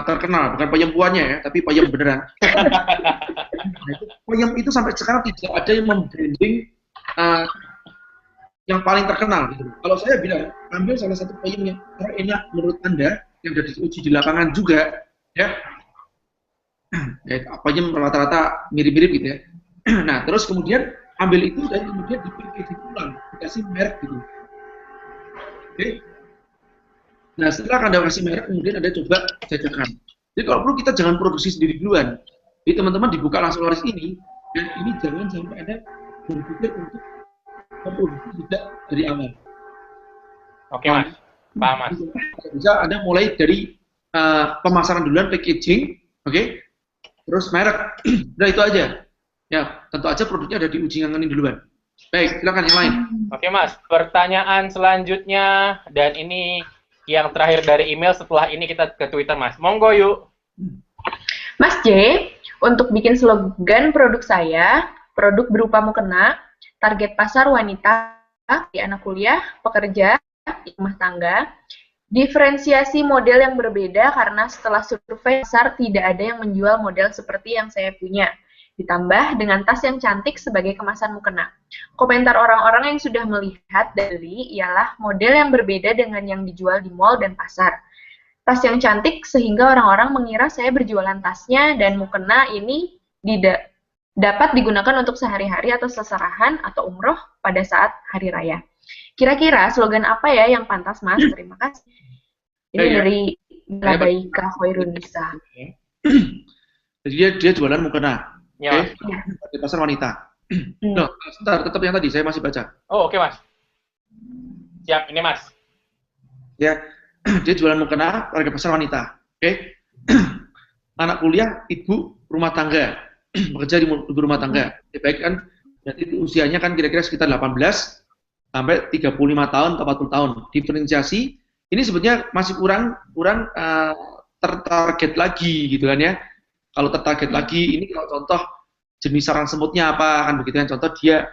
terkenal, bukan peyem puannya ya, tapi peyem beneran. Peyem itu sampai sekarang tidak ada yang membranding yang paling terkenal gitu. Kalau saya bilang, ambil salah satu peyem yang enak menurut Anda, yang sudah diuji di lapangan juga, ya. Peyem rata-rata mirip-mirip gitu ya. Nah, terus kemudian ambil itu dan kemudian dipackaging ulang, dikasih merek gitu. Oke. Nah, setelah Anda kasih merek, kemudian Anda coba jajakan. Jadi kalau perlu kita jangan produksi sendiri duluan. Jadi teman-teman dibuka langsung laris ini, dan ini jangan sampai Anda berpikir untuk memproduksi tidak dari awal. Oke Mas, paham Mas. Bisa Anda mulai dari pemasaran duluan, packaging, oke? Terus merek, udah itu aja. Ya, tentu aja produknya ada diuji ngangenin duluan. Baik, silakan yang lain. Oke Mas, pertanyaan selanjutnya, dan ini yang terakhir dari email, setelah ini kita ke Twitter Mas. Monggo yuk. Mas J, untuk bikin slogan produk saya, produk berupa mukena, target pasar wanita, di anak kuliah, pekerja, rumah tangga, diferensiasi model yang berbeda karena setelah survei pasar tidak ada yang menjual model seperti yang saya punya. Ditambah dengan tas yang cantik sebagai kemasan mukena. Komentar orang-orang yang sudah melihat dan beli ialah model yang berbeda dengan yang dijual di mall dan pasar. Tas yang cantik sehingga orang-orang mengira saya berjualan tasnya dan mukena ini dapat digunakan untuk sehari-hari atau seserahan atau umroh pada saat hari raya. Kira-kira slogan apa ya yang pantas Mas? Terima kasih. Ini dari Baika Khairunisa. Jadi dia jualan mukena. Ya, Oke, di pasar wanita. Loh, sebentar, tetap yang tadi, saya masih baca. Oh, oke Mas. Siap, ini Mas. Ya, dia jualan mukena, harga pasar wanita. Oke. Anak kuliah, ibu rumah tangga, bekerja di ibu rumah tangga. Ya, baik kan, berarti usianya kan kira-kira sekitar 18 sampai 35 tahun atau 40 tahun. Diferensiasi, ini sebetulnya masih kurang tertarget lagi gitu kan ya. Kalau tertarget lagi, ini kalau contoh jenis sarang semutnya apa kan begitu kan, contoh dia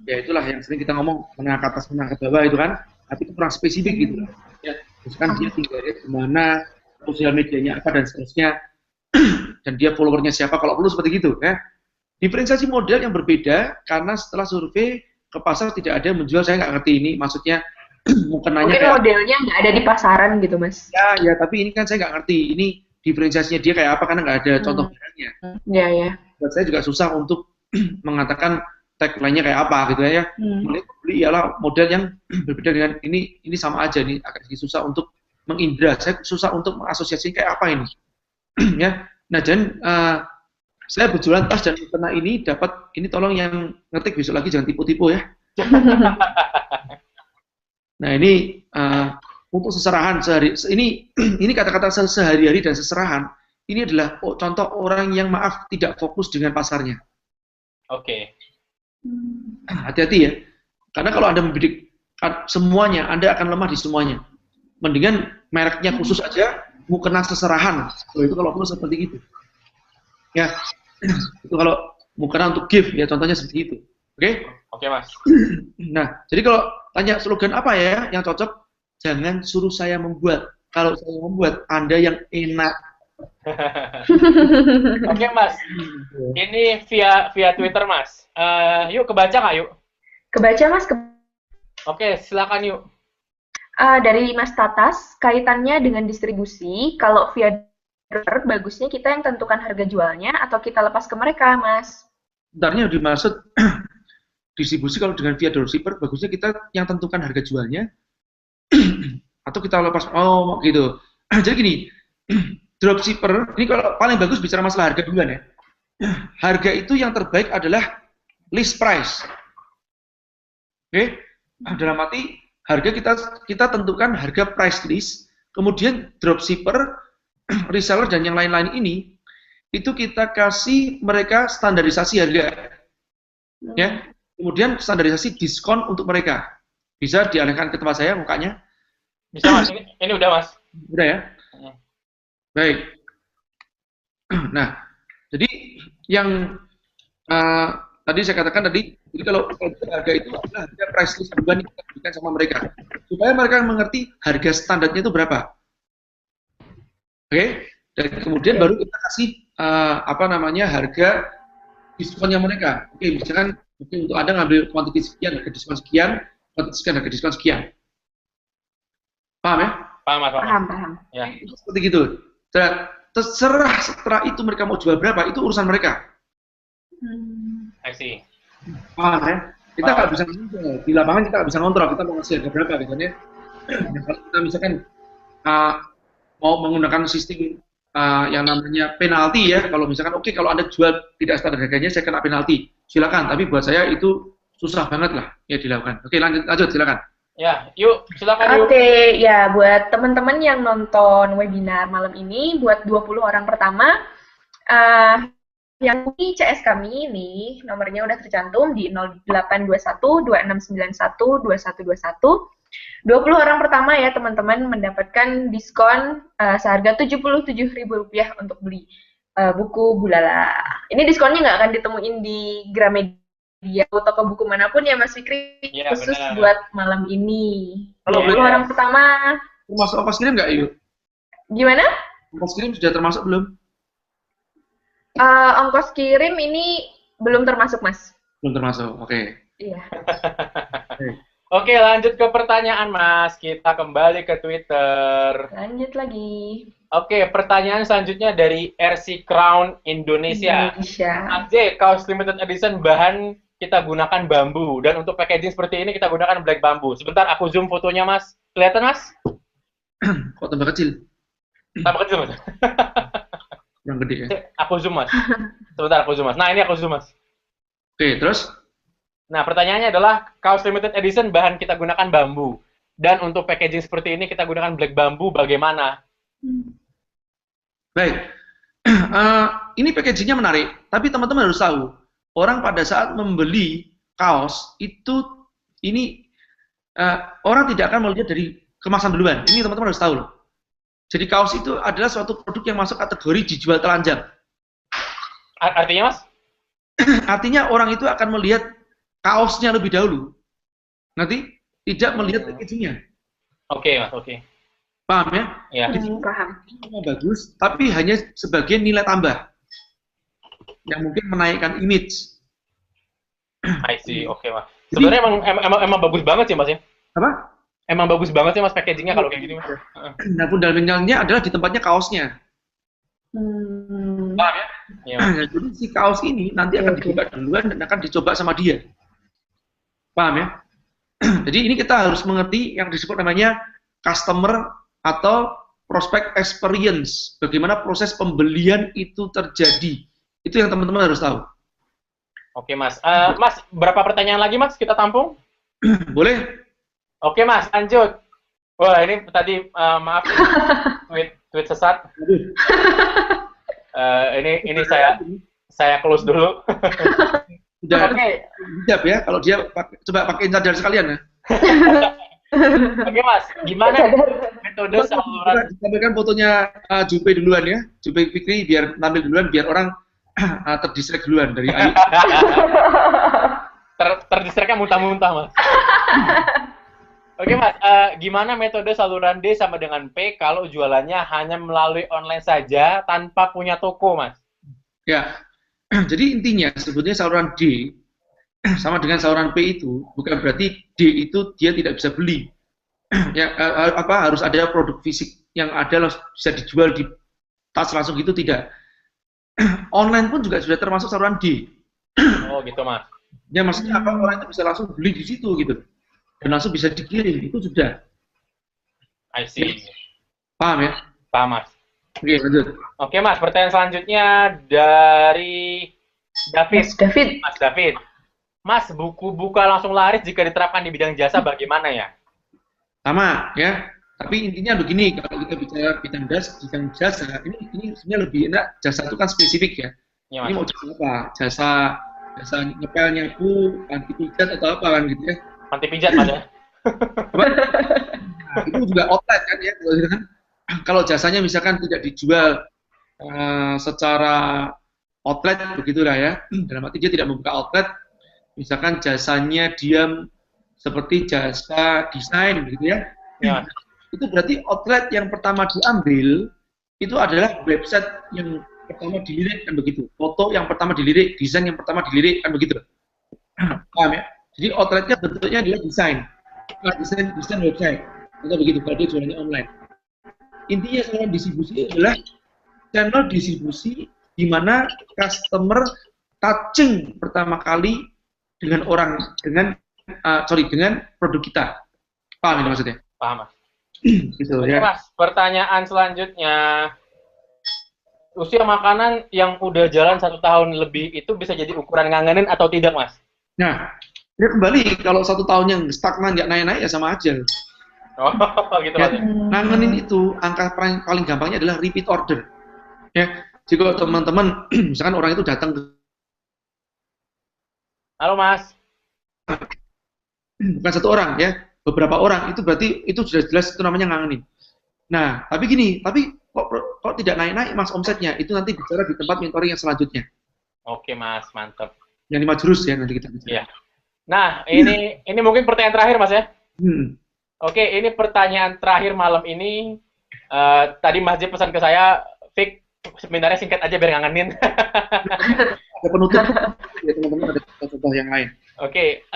ya itulah yang sering kita ngomong menengah ke atas menengah ke bawah itu kan, tapi itu kurang spesifik gitu ya. Misalkan dia tinggalnya di mana, sosial medianya apa dan seterusnya, dan dia followernya siapa, kalau perlu seperti gitu ya. Diferensiasi model yang berbeda karena setelah survei ke pasar tidak ada yang menjual, saya nggak ngerti ini maksudnya mukenanya mungkin modelnya nggak ada di pasaran gitu Mas. Ya tapi ini kan saya nggak ngerti ini diferensiasinya dia kayak apa karena nggak ada contoh barangnya. Ya. Buat saya juga susah untuk mengatakan tagline-nya kayak apa gitu ya. Beli ialah model yang berbeda dengan ini sama aja nih, agak susah untuk mengindra. Saya susah untuk mengasosiasikan kayak apa ini. Ya. Nah, dan saya berjualan tas dan mukena ini dapat, ini tolong yang ngetik besok lagi jangan tipu-tipu ya. Nah, ini untuk seserahan sehari ini kata-kata sehari-hari dan seserahan ini adalah contoh orang yang maaf tidak fokus dengan pasarnya. Oke. Hati-hati ya. Karena kalau Anda membidik semuanya, Anda akan lemah di semuanya. Mendingan mereknya khusus aja, mukena seserahan. Kalau perlu seperti itu. Ya. Itu kalau mukena untuk gift ya, contohnya seperti itu. Oke? Oke, Mas. Nah, jadi kalau tanya slogan apa ya yang cocok, jangan suruh saya membuat. Kalau saya membuat, Anda yang enak. Oke, Mas. Ini via Twitter, Mas. Yuk kebaca nggak yuk? Kebaca, Mas. Oke, silakan yuk. Dari Mas Tatas, kaitannya dengan distribusi, kalau via dropshipper, bagusnya kita yang tentukan harga jualnya atau kita lepas ke mereka, Mas? Sebenarnya dimaksud distribusi kalau dengan via dropshipper, bagusnya kita yang tentukan harga jualnya atau kita lepas, oh gitu. Jadi gini, dropshipper, ini kalau paling bagus bicara masalah harga duluan ya. Harga itu yang terbaik adalah list price. Oke, dalam arti harga kita tentukan harga price list, kemudian dropshipper, reseller dan yang lain-lain ini itu kita kasih mereka standarisasi harga, ya. Kemudian standarisasi diskon untuk mereka. Bisa dialihkan ke tempat saya mukanya? Bisa, Mas. Ini udah, Mas. Udah ya. Baik. Nah, jadi yang tadi saya katakan tadi, jadi kalau harga itu adalah harga price list duluan yang kita berikan sama mereka, supaya mereka mengerti harga standarnya itu berapa. Oke, dan kemudian baru kita kasih harga diskonnya mereka. Oke, misalkan untuk Anda ngambil kuantiti sekian, harga diskon sekian, kuantiti sekian, harga diskon sekian. Paham ya? Paham, Mas. Paham. Ya. Seperti gitu. Dan terserah setelah itu mereka mau jual berapa, itu urusan mereka. I see. Paham ya? Kita nggak bisa ngontrol. Di lapangan kita nggak bisa ngontrol, kita mau ngasih harga berapa, misalnya. Kalau kita misalkan mau menggunakan sistem yang namanya penalti ya, kalau misalkan kalau Anda jual tidak standar harganya, saya kena penalti. Silakan, tapi buat saya itu susah banget lah ya dilakukan. Oke, lanjut silakan. Ya, yuk, silakan yuk. Oke, ya buat teman-teman yang nonton webinar malam ini, buat 20 orang pertama, yang punya CS kami ini, nomornya udah tercantum di 0821-2691-2121. 20 orang pertama ya teman-teman mendapatkan diskon seharga Rp77.000 untuk beli buku Bulala. Ini diskonnya nggak akan ditemuin di Gramedia atau toko buku manapun ya Mas Fikri, ya, khusus benar. buat malam ini. Kalau 20 orang pertama. Termasuk ongkos kirim nggak, Yuk? Gimana? Ongkos kirim sudah termasuk belum? Ongkos kirim ini belum termasuk, Mas. Belum termasuk, oke. Iya. Oke, lanjut ke pertanyaan, Mas. Kita kembali ke Twitter. Lanjut lagi. Oke, pertanyaan selanjutnya dari RC Crown Indonesia. Anjay, kaos limited edition bahan kita gunakan bambu. Dan untuk packaging seperti ini kita gunakan black bambu. Sebentar, aku zoom fotonya, Mas. Kelihatan, Mas? Kok tambah kecil? Tambah kecil, Mas. Yang gede ya? Aku zoom, Mas. Sebentar, aku zoom, Mas. Nah, ini aku zoom, Mas. Oke, terus? Nah, pertanyaannya adalah kaos limited edition bahan kita gunakan bambu. Dan untuk packaging seperti ini kita gunakan black bambu, bagaimana? Baik. Ini packagingnya menarik, tapi teman-teman harus tahu, orang pada saat membeli kaos itu, ini orang tidak akan melihat dari kemasan duluan. Ini teman-teman harus tahu loh. Jadi kaos itu adalah suatu produk yang masuk kategori dijual telanjang. Artinya, Mas? Artinya orang itu akan melihat kaosnya lebih dahulu. Nanti tidak melihat packagingnya. Oke, Mas, oke. Paham ya? Ya. Paham. Bagus, tapi hanya sebagai nilai tambah. Yang mungkin menaikkan image. I see, oke, Mas. Sebenarnya emang bagus banget sih, Mas ya? Apa? Emang bagus banget sih, Mas, packagingnya kalau kayak gini, Mas. Nah, fundamentalnya adalah di tempatnya kaosnya. Paham ya? Ya. Jadi si kaos ini nanti akan dibuka duluan dan akan dicoba sama dia. Paham ya? Jadi ini kita harus mengerti yang disebut namanya customer atau prospect experience, bagaimana proses pembelian itu terjadi. Itu yang teman-teman harus tahu. Oke, Mas. Mas, berapa pertanyaan lagi, Mas? Kita tampung? Boleh? Oke, Mas, lanjut. Wah, ini tadi, maaf, tweet sesat. Ini saya close dulu. Sudah, Oke. Siap ya, kalau dia coba pakai cadar sekalian ya. Oke, Mas, gimana metode saluran? Sampaikan fotonya Jupe duluan ya, Jupe Fikri biar tampil duluan, biar orang terdistract duluan dari Ayu. Terdistractnya muntah-muntah, Mas. Oke, Mas, gimana metode saluran D sama dengan P kalau jualannya hanya melalui online saja tanpa punya toko, Mas? Ya, jadi intinya sebetulnya saluran D sama dengan saluran P itu bukan berarti D itu dia tidak bisa beli. Ya, harus ada produk fisik yang ada bisa dijual di tas langsung gitu, tidak. Online pun juga sudah termasuk saluran D. Oh, gitu, Mas. Ya, maksudnya apa, orang itu bisa langsung beli di situ gitu. Dan langsung bisa dikirim, itu sudah. I see. Paham ya? Paham, Mas. Oke, lanjut. Oke, Mas, pertanyaan selanjutnya dari David. Mas David. Mas, buku buka langsung laris jika diterapkan di bidang jasa bagaimana ya? Sama ya. Tapi intinya begini, kalau kita bicara bidang jasa, ini sebenarnya lebih enak. Jasa itu kan spesifik ya. Ya, ini mau jasa apa? Jasa ngepel, nyapu, anti pijat atau apa kan gitu ya. Anti pijat, Mas ya? Nah, itu juga outlet kan ya. Kalau jasanya misalkan tidak dijual secara outlet begitulah ya. Dalam arti dia tidak membuka outlet, misalkan jasanya dia seperti jasa desain gitu ya. Ya. Itu berarti outlet yang pertama diambil itu adalah website yang pertama dilirik kan begitu. Foto yang pertama dilirik, desain yang pertama dilirik kan begitu. Paham ya? Jadi outletnya bentuknya adalah desain website atau begitu kalau dia jualannya online. Intinya saluran distribusi adalah channel distribusi di mana customer touching pertama kali dengan dengan produk kita. Paham ini maksudnya? Paham, Mas. Gitu Oke, ya. Mas, pertanyaan selanjutnya. Usia makanan yang udah jalan 1 tahun lebih itu bisa jadi ukuran ngangenin atau tidak, Mas? Nah, ya kembali kalau 1 tahun yang stagnan nggak naik-naik ya sama aja. Oh, gitu, Ya, Mas. ngangenin itu angka paling gampangnya adalah repeat order. Ya, jika teman-teman misalkan orang itu datang ke Halo, Mas. bukan 1 orang ya, beberapa orang, itu berarti itu sudah jelas itu namanya ngangenin. Nah, tapi kok tidak naik-naik Mas omsetnya? Itu nanti bicara di tempat mentoring yang selanjutnya. Oke, Mas, mantap. Yang 5 jurus ya nanti kita bicara. Iya. Nah, ini mungkin pertanyaan terakhir, Mas ya. Oke, ini pertanyaan terakhir malam ini. Tadi Mas J pesan ke saya, Fik, sebenarnya singkat aja biar ngangenin. Ada penutup ya teman-teman, ada contoh yang lain. Oke,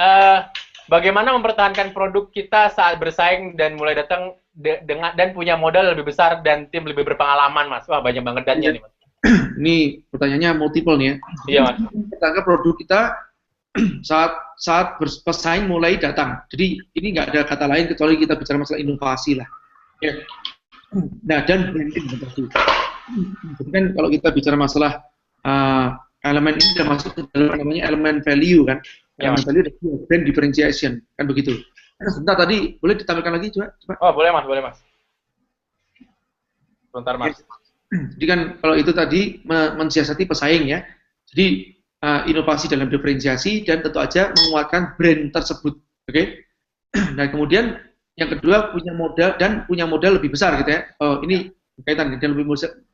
bagaimana mempertahankan produk kita saat bersaing dan mulai datang dan punya modal lebih besar dan tim lebih berpengalaman, Mas? Wah, banyak banget dannya nih, Mas. Ini pertanyaannya multiple nih ya. Iya, Mas. Pertama, produk kita saat bersaing mulai datang. Jadi ini nggak ada kata lain kecuali kita bicara masalah inovasi lah. Ya. Nah, dan branding tentu. Jadi kan kalau kita bicara masalah elemen ini sudah masuk ke dalam namanya elemen value kan. Ya, Elemen value adalah brand differentiation kan begitu. Sebentar tadi boleh ditampilkan lagi coba. Oh, boleh, Mas. Sebentar, Mas. Jadi kan kalau itu tadi mensiasati pesaing ya. Jadi inovasi dalam diferensiasi dan tentu aja menguatkan brand tersebut. Oke. Nah, kemudian yang kedua punya modal lebih besar gitu ya. Ini kaitan dengan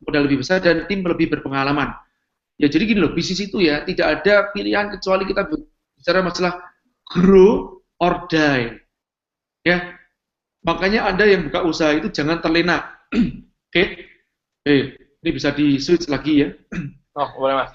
modal lebih besar dan tim lebih berpengalaman. Ya jadi gini loh, bisnis itu ya tidak ada pilihan kecuali kita bicara masalah grow or die. Ya. Makanya Anda yang buka usaha itu jangan terlena. Oke. Ini bisa di switch lagi ya. Oh, boleh, Mas.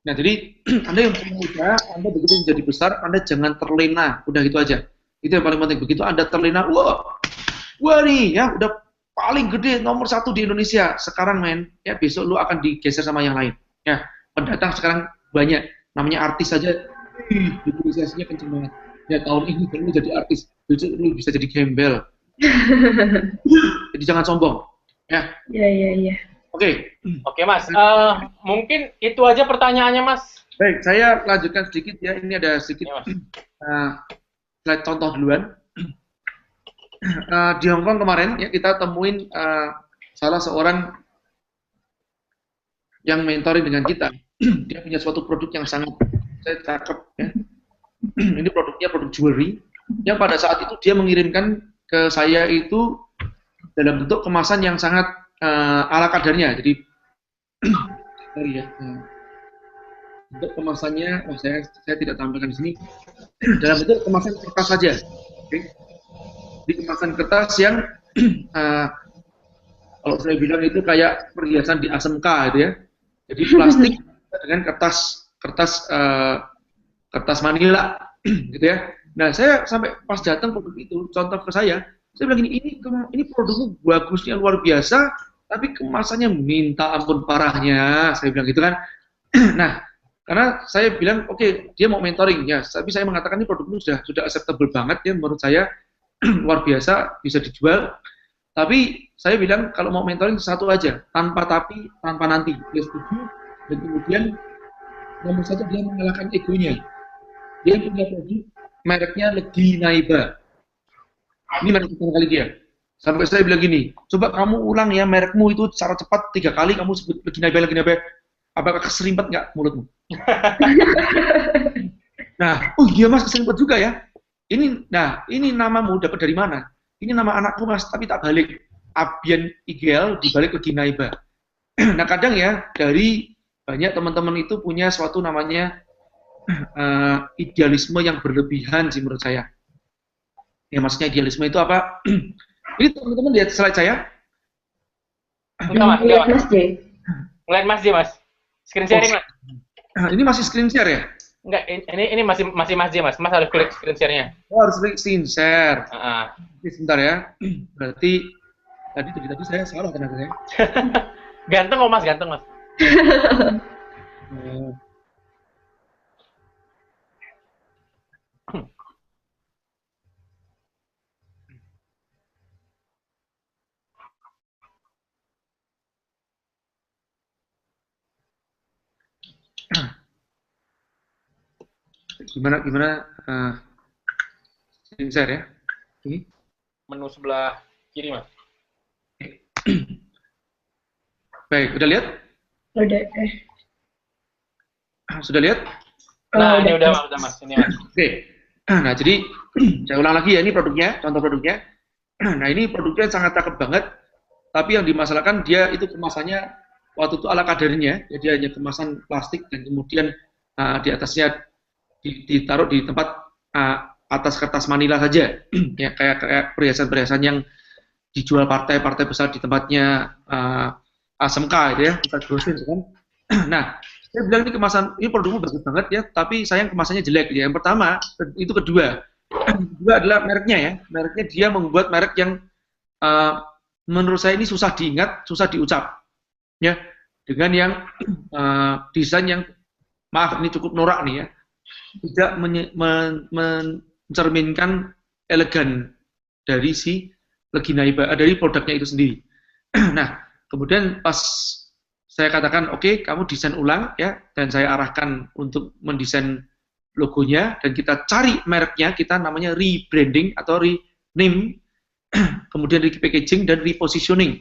Nah, jadi Anda yang punya usaha, Anda begitu menjadi besar, Anda jangan terlena. Udah gitu aja. Itu yang paling penting. Begitu Anda terlena, wah nih ya, udah paling gede nomor 1 di Indonesia. Sekarang ya besok lu akan digeser sama yang lain. Ya, pendatang sekarang banyak. Namanya artis saja, diferensiasinya kenceng banget. Ya tahun ini lu jadi artis, besok lu bisa jadi gembel. Jadi jangan sombong. Ya. Iya. Oke. Oke, Mas. Mungkin itu aja pertanyaannya, Mas. Baik, saya lanjutkan sedikit ya. Ini ada sedikit Ya, Mas. slide contoh duluan. Di Hong Kong kemarin ya kita temuin salah seorang yang mentoring dengan kita. Dia punya suatu produk yang sangat saya cakep ya. Ini produknya produk jewelry yang pada saat itu dia mengirimkan ke saya itu dalam bentuk kemasan yang sangat ala kadarnya. Jadi ya, bentuk kemasannya, saya tidak tampilkan di sini. Dalam bentuk kemasan kertas saja. Okay. Di kemasan kertas yang kalau saya bilang itu kayak perhiasan di ASMK gitu ya. Jadi plastik dengan kertas manila gitu ya. Nah, saya sampai pas datang produk itu, contoh ke saya bilang ini produknya bagusnya luar biasa, tapi kemasannya minta ampun parahnya, saya bilang gitu kan. Nah, karena saya bilang oke, dia mau mentoring ya, tapi saya mengatakan ini produknya sudah acceptable banget ya menurut saya, luar biasa, bisa dijual. Tapi saya bilang kalau mau mentoring satu aja, tanpa tapi, tanpa nanti. Dia setuju, dan kemudian nomor satu dia mengalahkan egonya. Dia punya produk, mereknya Legi Naiba. Ini merek pertama kali dia. Sampai saya bilang gini, coba kamu ulang ya merekmu itu secara cepat 3 kali kamu sebut Legi Naiba. Apakah keserimpet nggak mulutmu? Nah, oh iya Mas keserimpet juga ya. Ini namamu dapat dari mana? Ini nama anakku Mas, tapi tak balik. Abian Igel dibalik Legi Naiba. Nah kadang ya dari banyak teman-teman itu punya suatu namanya idealisme yang berlebihan sih menurut saya. Ya maksudnya idealisme itu apa? Ini teman-teman lihat slide saya. Enggak, Mas. Mas J. Ngeliat Mas J, Mas. Screen sharing, Mas. Ini masih screen share ya? Enggak, ini masih Mas J, Mas. Mas harus klik screen share-nya. Oh, harus klik screen share. Sebentar ya. Berarti tadi saya salah ternyata ya. Ganteng kok Mas, ganteng Mas. Gimana screen share ya? Ini Menu sebelah kiri, Mas. baik, udah lihat? Udah. Sudah lihat? Nah, ini udah Mas. Ini Mas. Oke. Nah, jadi saya ulang lagi ya, ini produknya, contoh produknya. Nah, ini produknya sangat cakep banget, tapi yang dimasalahkan dia itu kemasannya waktu itu ala kadarnya, jadi hanya kemasan plastik dan kemudian di atasnya ditaruh di tempat atas kertas manila saja, ya kayak perhiasan-perhiasan yang dijual partai-partai besar di tempatnya ASMK itu ya, pusat grosir kan. Nah, saya bilang ini produknya bagus banget ya, tapi sayang kemasannya jelek ya. Yang pertama, itu kedua adalah mereknya ya. Mereknya dia membuat merek yang menurut saya ini susah diingat, susah diucap. Ya, dengan yang desain yang maaf ini cukup norak nih ya. Tidak mencerminkan elegan dari si Legi Naiba, dari produknya itu sendiri. Nah, kemudian pas saya katakan, oke, kamu desain ulang ya, dan saya arahkan untuk mendesain logonya, dan kita cari mereknya, kita namanya rebranding atau rename, kemudian repackaging dan repositioning.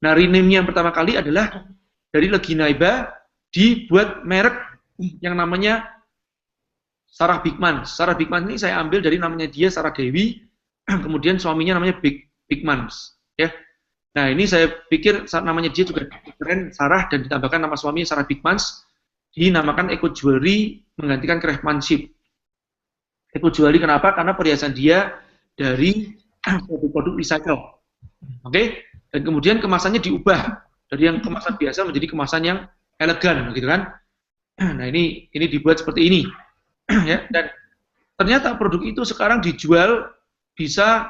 Nah, rename yang pertama kali adalah dari Legi Naiba dibuat merek yang namanya Sarah Bigman. Sarah Bigman ini saya ambil dari namanya dia Sarah Dewi, kemudian suaminya namanya Bigmans, ya. Nah ini saya pikir namanya dia juga keren, Sarah, dan ditambahkan nama suaminya Sarah Bigmans, dinamakan Eco Jewelry menggantikan craftsmanship. Eco Jewelry kenapa? Karena perhiasan dia dari produk-produk recycle, oke? Dan kemudian kemasannya diubah dari yang kemasan biasa menjadi kemasan yang elegan, gitu kan? Nah ini dibuat seperti ini. Ya, dan ternyata produk itu sekarang bisa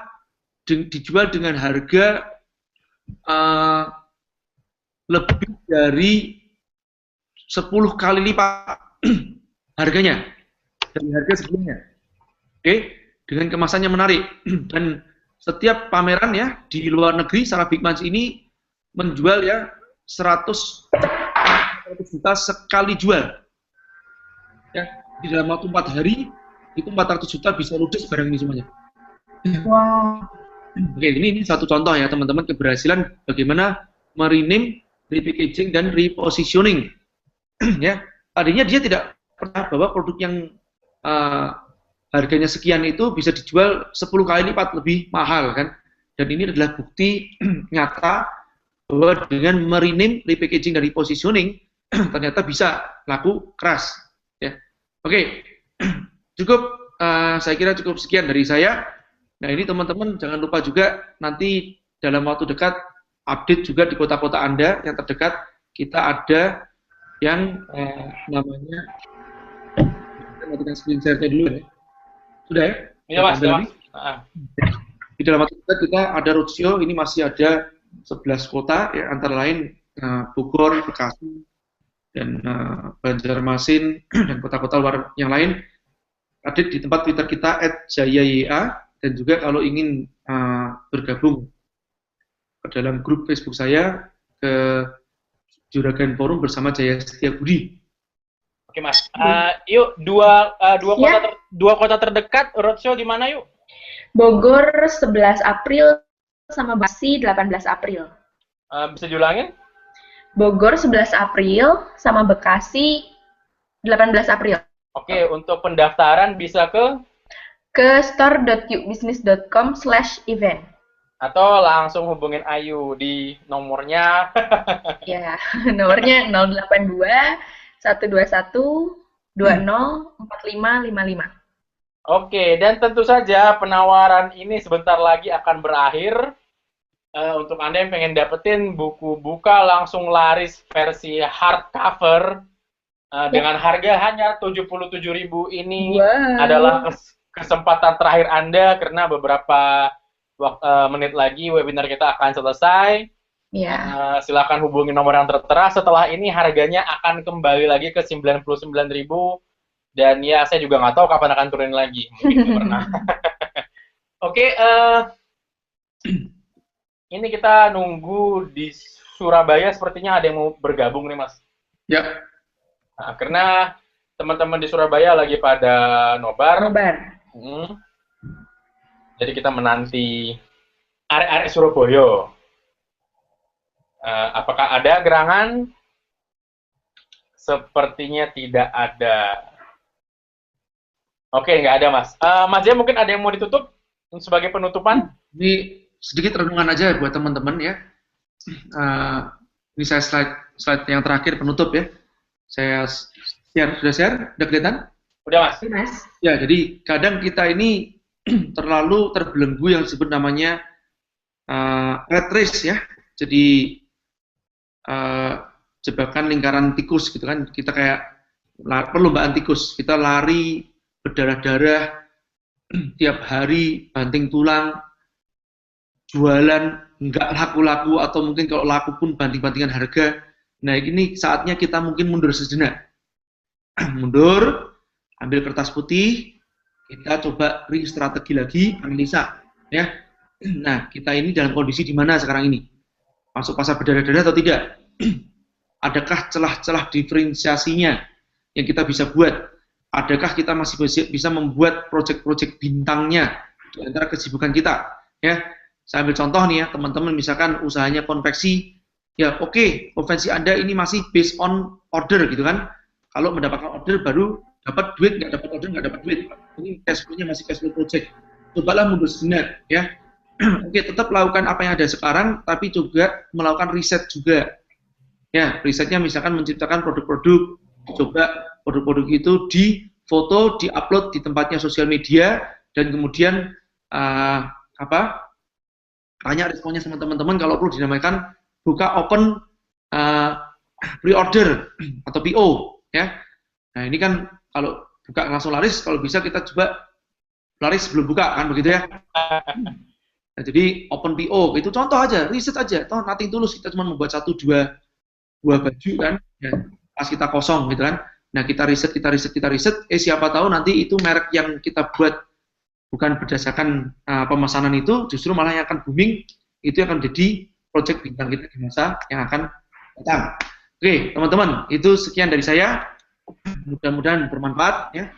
dijual dengan harga lebih dari 10 kali lipat harganya dari harga sebelumnya. Oke, dengan kemasannya menarik. Dan setiap pameran ya di luar negeri, Sarah Bigmans ini menjual ya 100 juta sekali jual. Ya, di dalam waktu 4 hari itu 400 juta bisa ludes barang ini semuanya. Wow. Oke, ini satu contoh ya teman-teman keberhasilan bagaimana merename, repackaging dan repositioning. Ya, tadinya dia tidak pernah bahwa produk yang harganya sekian itu bisa dijual 10 kali lipat lebih mahal kan. Dan ini adalah bukti nyata bahwa dengan merename, repackaging dan repositioning ternyata bisa laku keras. Ya, oke, cukup. Saya kira cukup sekian dari saya. Nah ini teman-teman jangan lupa juga nanti dalam waktu dekat update juga di kota-kota Anda yang terdekat kita ada yang namanya kita matikan screen share-nya dulu ya. Sudah ya? Iya Mas. Di dalam waktu dekat kita ada roadshow, ini masih ada 11 kota ya, antara lain Bogor, Bekasi, dan Banjarmasin dan kota-kota luar yang lain. Update di tempat Twitter kita @jayaya. Dan juga kalau ingin bergabung ke dalam grup Facebook saya ke Juragan Forum bersama Jaya Setia Budi. Oke Mas, yuk dua kota terdekat roadshow di mana yuk? Bogor 11 April sama Bekasi 18 April. Bisa diulangin? Bogor 11 April sama Bekasi 18 April. Oke, untuk pendaftaran bisa ke store.yukbusiness.com/event. Atau langsung hubungin Ayu di nomornya. Ya, nomornya 082 121 20 4555. Oke, dan tentu saja penawaran ini sebentar lagi akan berakhir. Untuk Anda yang pengen dapetin buku Buka Langsung Laris versi hardcover dengan harga hanya 77.000 ini adalah kesempatan terakhir Anda karena beberapa menit lagi webinar kita akan selesai. Yeah. Silakan hubungi nomor yang tertera. Setelah ini harganya akan kembali lagi ke 99.000 dan ya saya juga nggak tahu kapan akan turun lagi. Mungkin pernah. Oke, ini kita nunggu di Surabaya. Sepertinya ada yang mau bergabung nih Mas. Ya. Nah, karena teman-teman di Surabaya lagi pada nobar. Jadi kita menanti arek-arek Surabaya. Apakah ada gerangan? Sepertinya tidak ada. Oke, nggak ada Mas. Mas Jaya mungkin ada yang mau ditutup sebagai penutupan? Ini sedikit renungan aja buat teman-teman ya. Ini saya slide yang terakhir penutup ya. Saya sudah share? Udah kelihatan? Udah Mas. Ya, jadi kadang kita ini terlalu terbelenggu yang disebut namanya rat race ya. Jadi jebakan lingkaran tikus gitu kan. Kita kayak perlombaan tikus. Kita lari berdarah-darah tiap hari, banting tulang, jualan nggak laku-laku atau mungkin kalau laku pun banting-bantingan harga. Nah ini saatnya kita mungkin mundur sejenak. Mundur, ambil kertas putih, kita coba strategi lagi, analisa, ya. Nah, kita ini dalam kondisi di mana sekarang ini? Masuk pasar berdarah-darah atau tidak? Adakah celah-celah diferensiasinya yang kita bisa buat? Adakah kita masih bisa membuat proyek-proyek bintangnya di antara kesibukan kita? Ya, saya ambil contoh nih ya, teman-teman misalkan usahanya konveksi, ya oke, konveksi Anda ini masih based on order gitu kan? Kalau mendapatkan order baru dapat duit, nggak dapat order nggak dapat duit. Ini cash flow-nya masih cash flow project. Cobalah mundur sejenak, ya. Oke, tetap lakukan apa yang ada sekarang, tapi juga melakukan riset juga. Ya, risetnya misalkan menciptakan produk-produk, coba produk-produk itu difoto, diupload di tempatnya sosial media, dan kemudian tanya responnya sama teman-teman. Kalau perlu dinamakan buka open pre-order atau PO. Ya, nah ini kan kalau buka langsung laris, kalau bisa kita coba laris sebelum buka kan begitu ya. Nah, jadi open PO itu contoh aja, riset aja, toh nothing tulus, kita cuma membuat 1-2 baju kan, ya, pas kita kosong gitu kan. Nah kita riset, siapa tahu nanti itu merek yang kita buat bukan berdasarkan pemesanan itu, justru malah yang akan booming, itu akan jadi project bintang kita di masa yang akan datang. Oke, teman-teman, itu sekian dari saya. Mudah-mudahan bermanfaat ya.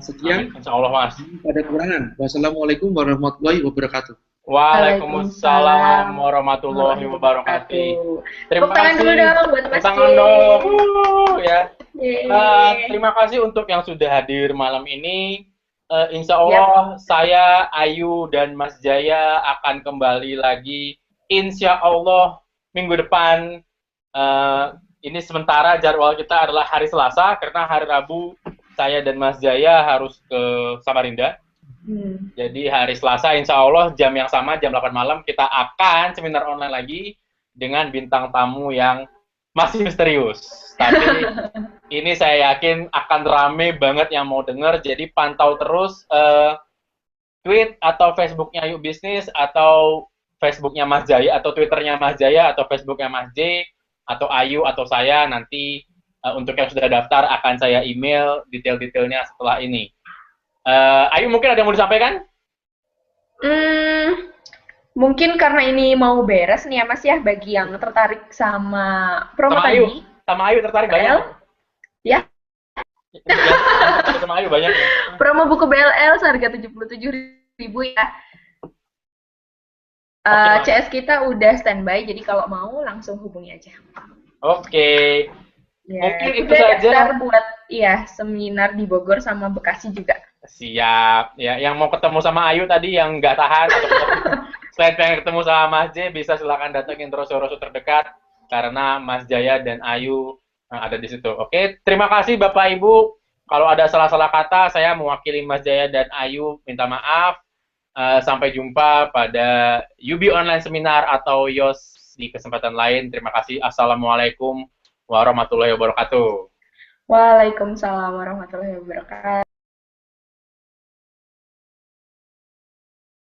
Sekian. Insya Allah, Mas. Ada kekurangan. Wassalamualaikum warahmatullahi wabarakatuh. Waalaikumsalam warahmatullahi wabarakatuh. Terima kasih. Dulu dong buat Mas tangan dong. Ya. Terima kasih untuk yang sudah hadir malam ini. Insya Allah saya, Ayu, dan Mas Jaya akan kembali lagi. Insya Allah minggu depan. Ini sementara jadwal kita adalah hari Selasa karena hari Rabu saya dan Mas Jaya harus ke Samarinda. Jadi hari Selasa insya Allah jam yang sama, jam 8 malam kita akan seminar online lagi dengan bintang tamu yang masih misterius. Tapi ini saya yakin akan rame banget yang mau denger, jadi pantau terus tweet atau Facebooknya Yuk Bisnis atau Facebooknya Mas Jaya atau Twitternya Mas Jaya atau Facebooknya Mas J atau Ayu atau saya nanti untuk yang sudah daftar akan saya email detail-detailnya setelah ini. Ayu mungkin ada yang mau disampaikan? Mungkin karena ini mau beres nih ya Mas ya, bagi yang tertarik sama promo sama tadi. Ayu. Sama Ayu tertarik banyak. Ya. Sama Ayu banyak. Promo buku BLL seharga 77.000 ya. CS kita udah standby, jadi kalau mau langsung hubungi aja. Oke. Ya, mungkin itu saja. Buat seminar di Bogor sama Bekasi juga. Siap. Ya, yang mau ketemu sama Ayu tadi yang nggak tahan atau selain pengen ketemu sama Mas J, bisa silakan datengin Roso-Roso terdekat karena Mas Jaya dan Ayu ada di situ. Oke, terima kasih Bapak Ibu. Kalau ada salah-salah kata, saya mewakili Mas Jaya dan Ayu minta maaf. Sampai jumpa pada UB Online Seminar atau YOS di kesempatan lain. Terima kasih. Assalamualaikum warahmatullahi wabarakatuh. Waalaikumsalam warahmatullahi wabarakatuh.